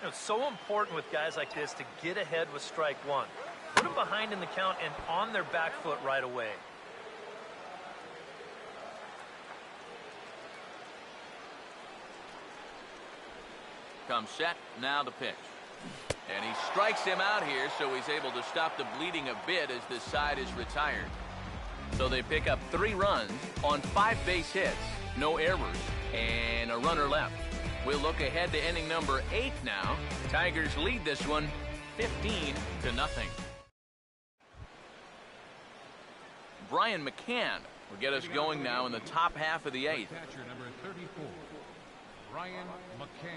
It's so important with guys like this to get ahead with strike one. Put them behind in the count and on their back foot right away. Comes set, now the pitch. And he strikes him out here, so he's able to stop the bleeding a bit as this side is retired. So they pick up 3 runs on 5 base hits, no errors, and a runner left. We'll look ahead to inning number 8 now. Tigers lead this one 15-0. Brian McCann will get us going now in the top half of the 8th. Catcher number 34, Brian McCann.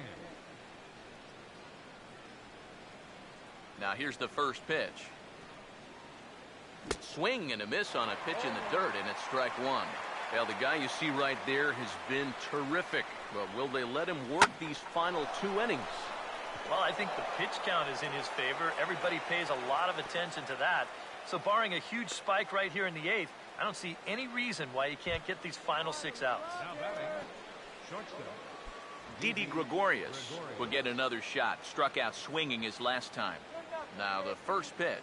Now here's the first pitch. Swing and a miss on a pitch in the dirt, and it's strike one. Well, the guy you see right there has been terrific. But will they let him work these final 2 innings? Well, I think the pitch count is in his favor. Everybody pays a lot of attention to that. So barring a huge spike right here in the 8th, I don't see any reason why he can't get these final 6 outs. Now batting, shortstop. Didi Gregorius will get another shot. Struck out swinging his last time. Now the first pitch.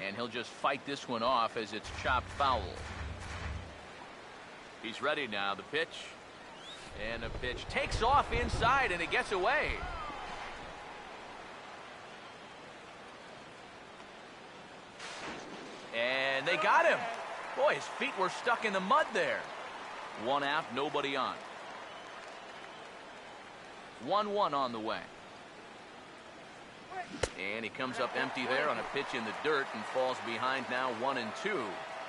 And he'll just fight this one off as it's chopped foul. He's ready now. The pitch. And the pitch takes off inside, and it gets away. And they got him. Boy, his feet were stuck in the mud there. 1 out, nobody on. 1-1 on the way. And he comes up empty there on a pitch in the dirt and falls behind now 1-2.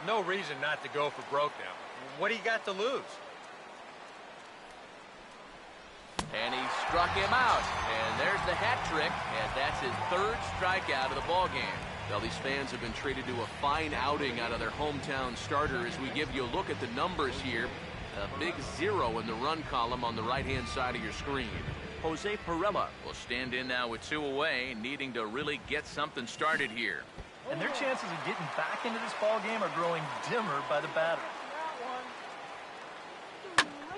No reason not to go for broke now. What do you got to lose? And he struck him out. And there's the hat trick, and that's his 3rd strikeout of the ball game. Well, these fans have been treated to a fine outing out of their hometown starter as we give you a look at the numbers here. A big 0 in the run column on the right-hand side of your screen. Jose Perella will stand in now with 2 away, needing to really get something started here. And their chances of getting back into this ball game are growing dimmer by the batter.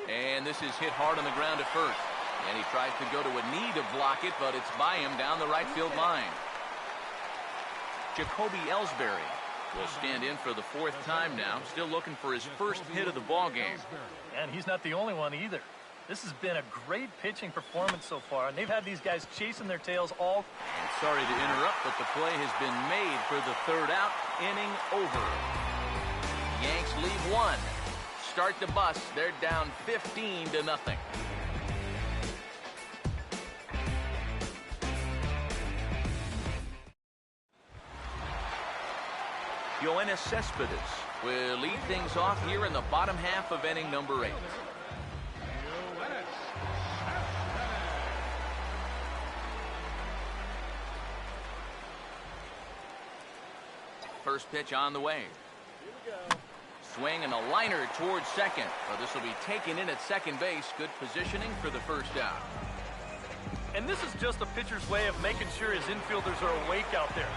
And this is hit hard on the ground at first. And he tries to go to a knee to block it, but it's by him down the right field line. Jacoby Ellsbury will stand in for the 4th time now, still looking for his first hit of the ball game. And he's not the only one either. This has been a great pitching performance so far, and they've had these guys chasing their tails all. And sorry to interrupt, but the play has been made for the 3rd out. Inning over. Yanks leave 1. Start the bus. They're down 15-0. Yoenis Cespedes will lead things off here in the bottom half of inning number 8. First pitch on the way. Swing and a liner towards second. Well, this will be taken in at second base. Good positioning for the first out. And this is just a pitcher's way of making sure his infielders are awake out there.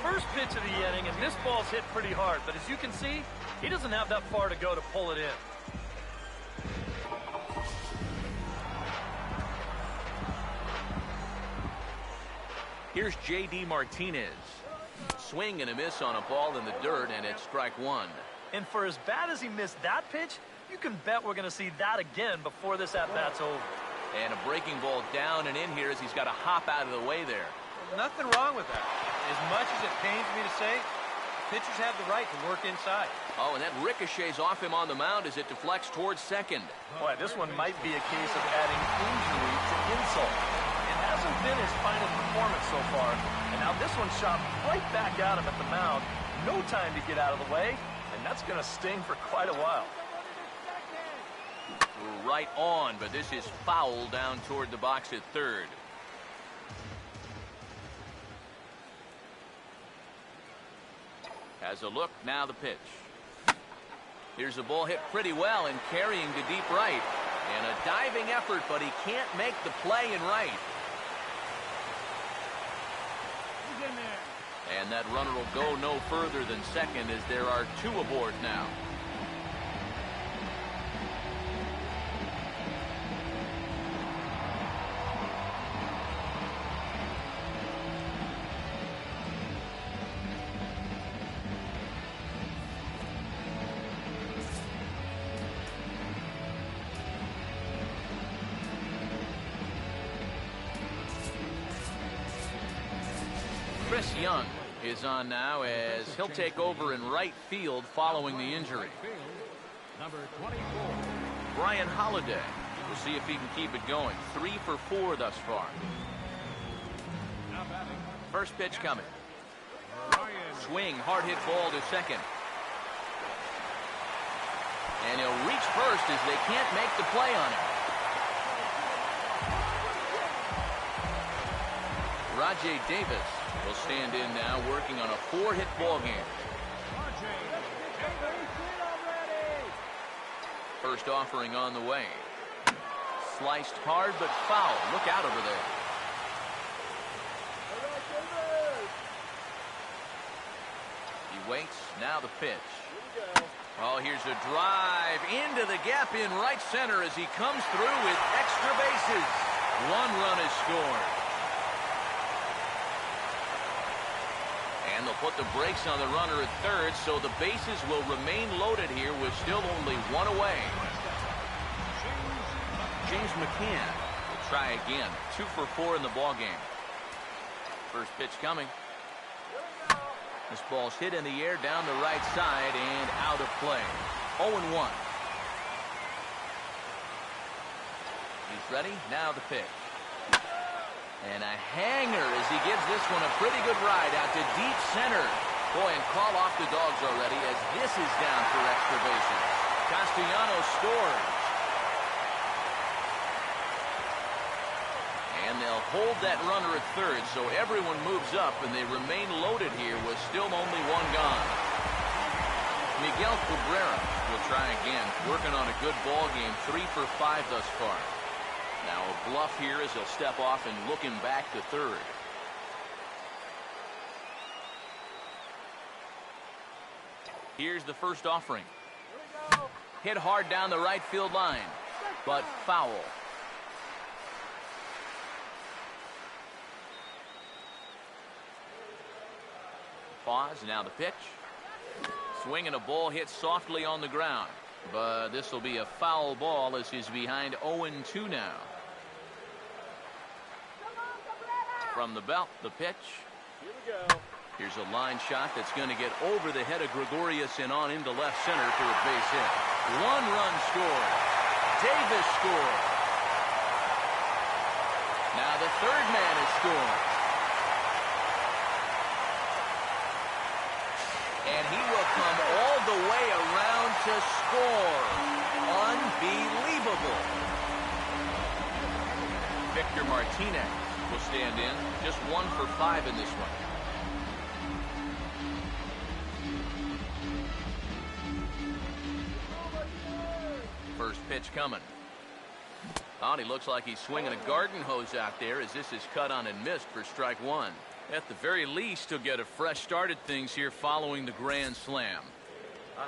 First pitch of the inning, and this ball's hit pretty hard. But as you can see, he doesn't have that far to go to pull it in. Here's J.D. Martinez. Swing and a miss on a ball in the dirt, and it's strike 1. And for as bad as he missed that pitch, you can bet we're going to see that again before this at-bat's over. And a breaking ball down and in here as he's got to hop out of the way there. Nothing wrong with that. As much as it pains me to say, pitchers have the right to work inside. Oh, and that ricochets off him on the mound as it deflects towards second. Boy, this one might be a case of adding injury to insult. It hasn't been his finest performance so far, and now this one shot right back at him at the mound. No time to get out of the way, and that's going to sting for quite a while. Right on, but this is foul down toward the box at third. Has a look, now the pitch. Here's a ball hit pretty well and carrying to deep right. And a diving effort, but he can't make the play in right. He's in there. And that runner will go no further than second as there are 2 aboard now. Chris Young is on now as he'll take over in right field following the injury. Number 24. Brian Holiday. We'll see if he can keep it going. 3 for 4 thus far. Now batting. First pitch coming. Ryan. Swing, hard hit ball to second. And he'll reach first as they can't make the play on it. Rajay Davis will stand in now, working on a 4-hit ball game. First offering on the way. Sliced hard but foul. Look out over there. He waits. Now the pitch. Oh, here's a drive into the gap in right center as he comes through with extra bases. 1 run is scored. And they'll put the brakes on the runner at third, so the bases will remain loaded here with still only 1 away. James McCann will try again. 2 for 4 in the ball game. First pitch coming. This ball's hit in the air down the right side and out of play. 0-1. He's ready. Now the pitch. And a hanger as he gives this one a pretty good ride out to deep center. Boy, and call off the dogs already as this is down for extra bases. Castellanos scores. And they'll hold that runner at third, so everyone moves up and they remain loaded here with still only 1 gone. Miguel Cabrera will try again, working on a good ball game. 3 for 5 thus far. Now a bluff here as he'll step off and look him back to third. Here's the first offering. Hit hard down the right field line, but foul. Pause, now the pitch. Swing and a ball hit softly on the ground. But this will be a foul ball as he's behind 0-2 now. From the belt, the pitch. Here we go. Here's a line shot that's going to get over the head of Gregorius and on into left center for a base hit. 1 run scored. Davis scored. Now the third man has scored. And he will come all the way around to score. Unbelievable. Victor Martinez will stand in. Just 1 for 5 in this one. First pitch coming. Oh, and he looks like he's swinging a garden hose out there as this is cut on and missed for strike 1. At the very least, he'll get a fresh start at things here following the grand slam.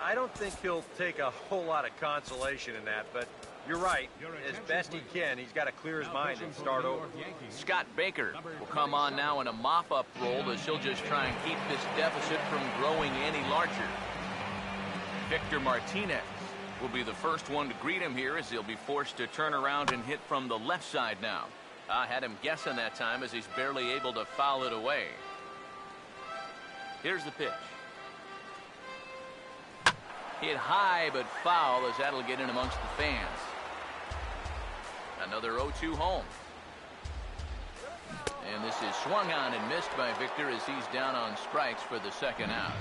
I don't think he'll take a whole lot of consolation in that, but you're right. As best he can, he's got to clear his mind and start over. Scott Baker will come on now in a mop-up role as he'll just try and keep this deficit from growing any larger. Victor Martinez will be the first one to greet him here as he'll be forced to turn around and hit from the left side now. I had him guessing that time as he's barely able to foul it away. Here's the pitch. Hit high but foul as that'll get in amongst the fans. Another 0-2 home. And this is swung on and missed by Victor as he's down on strikes for the second out.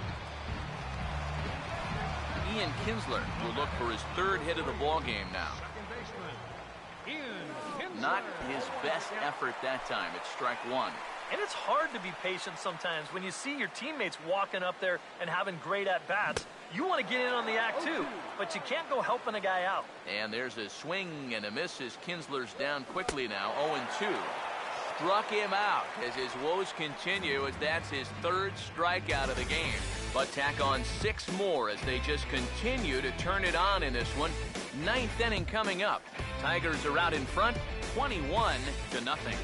Ian Kinsler will look for his 3rd hit of the ball game now. Not his best effort that time. It's strike 1. And it's hard to be patient sometimes when you see your teammates walking up there and having great at-bats. You want to get in on the act too, but you can't go helping a guy out. And there's a swing and a miss as Kinsler's down quickly now. 0-2. Struck him out as his woes continue as that's his 3rd strikeout of the game. But tack on 6 more as they just continue to turn it on in this one. 9th inning coming up. Tigers are out in front, 21-0.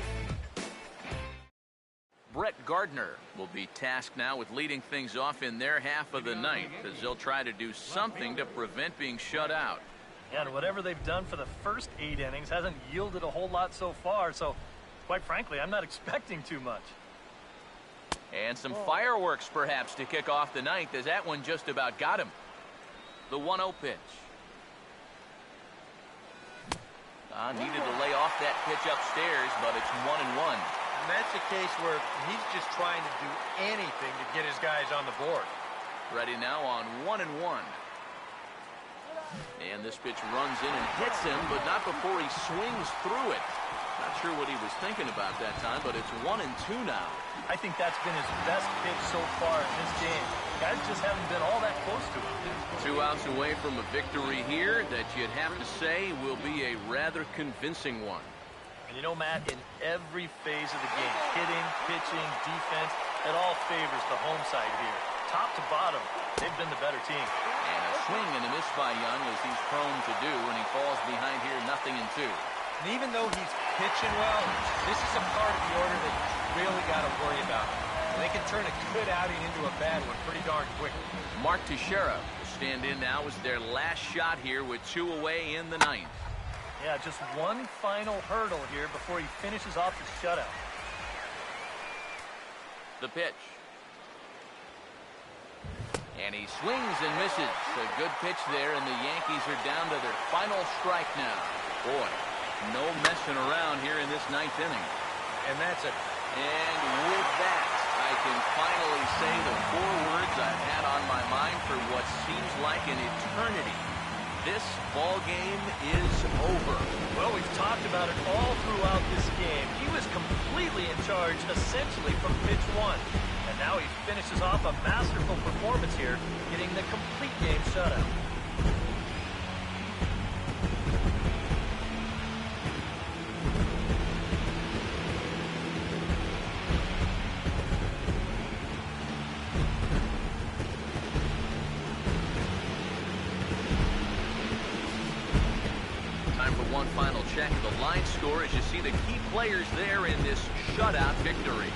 Brett Gardner will be tasked now with leading things off in their half of the ninth as they'll try to do something to prevent being shut out. Yeah, and whatever they've done for the first 8 innings hasn't yielded a whole lot so far, so quite frankly, I'm not expecting too much. And some fireworks, perhaps, to kick off the ninth, as that one just about got him. The 1-0 pitch. Needed to lay off that pitch upstairs, but it's 1-1. And that's a case where he's just trying to do anything to get his guys on the board. Ready now on 1-1. And this pitch runs in and hits him, but not before he swings through it. Not sure what he was thinking about that time, but it's 1-2 now. I think that's been his best pitch so far in this game. Guys just haven't been all that close to him. 2 outs away from a victory here that you'd have to say will be a rather convincing one. And you know, Matt, in every phase of the game, hitting, pitching, defense, it all favors the home side here. Top to bottom, they've been the better team. And a swing and a miss by Young, as he's prone to do, and he falls behind here 0-2. And even though he's pitching well, this is a part of the order that you really got to worry about. They can turn a good outing into a bad one pretty darn quickly. Mark Teixeira will stand in now as their last shot here with 2 away in the ninth. Yeah, just one final hurdle here before he finishes off the shutout. The pitch. And he swings and misses. A good pitch there, and the Yankees are down to their final strike now. Boy, no messing around here in this ninth inning. And that's it. And with that, I can finally say the 4 words I've had on my mind for what seems like an eternity. This ball game is over. Well, we've talked about it all throughout this game. He was completely in charge, essentially, from pitch 1. And now he finishes off a masterful performance here, getting the complete game shutout. Time for one final check of the line score as you see the key players there in this shutout victory.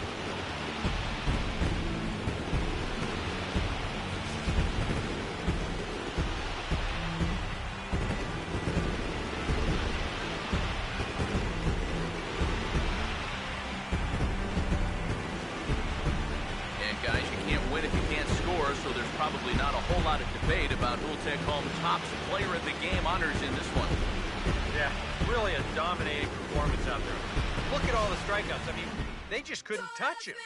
So there's probably not a whole lot of debate about who'll take home top player of the game honors in this one. Yeah, really a dominating performance out there. Look at all the strikeouts. I mean, they just couldn't touch him.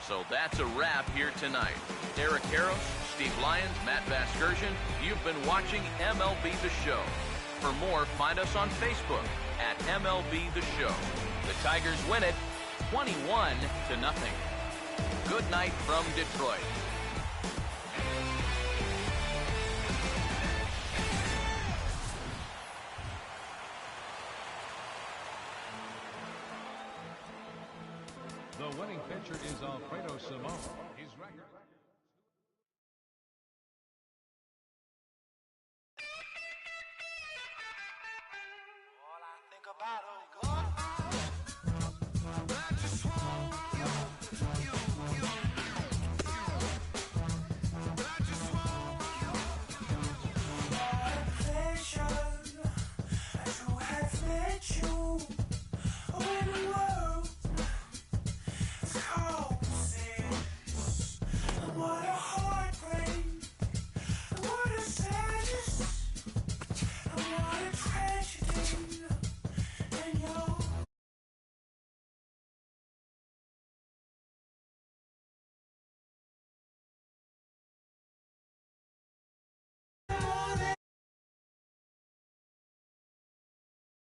So that's a wrap here tonight. Eric Harros, Steve Lyons, Matt Vasgersian, you've been watching MLB The Show. For more, find us on Facebook at MLB The Show. The Tigers win it 21-0. Good night from Detroit. The winning pitcher is Alfredo Simon. His record. All I think about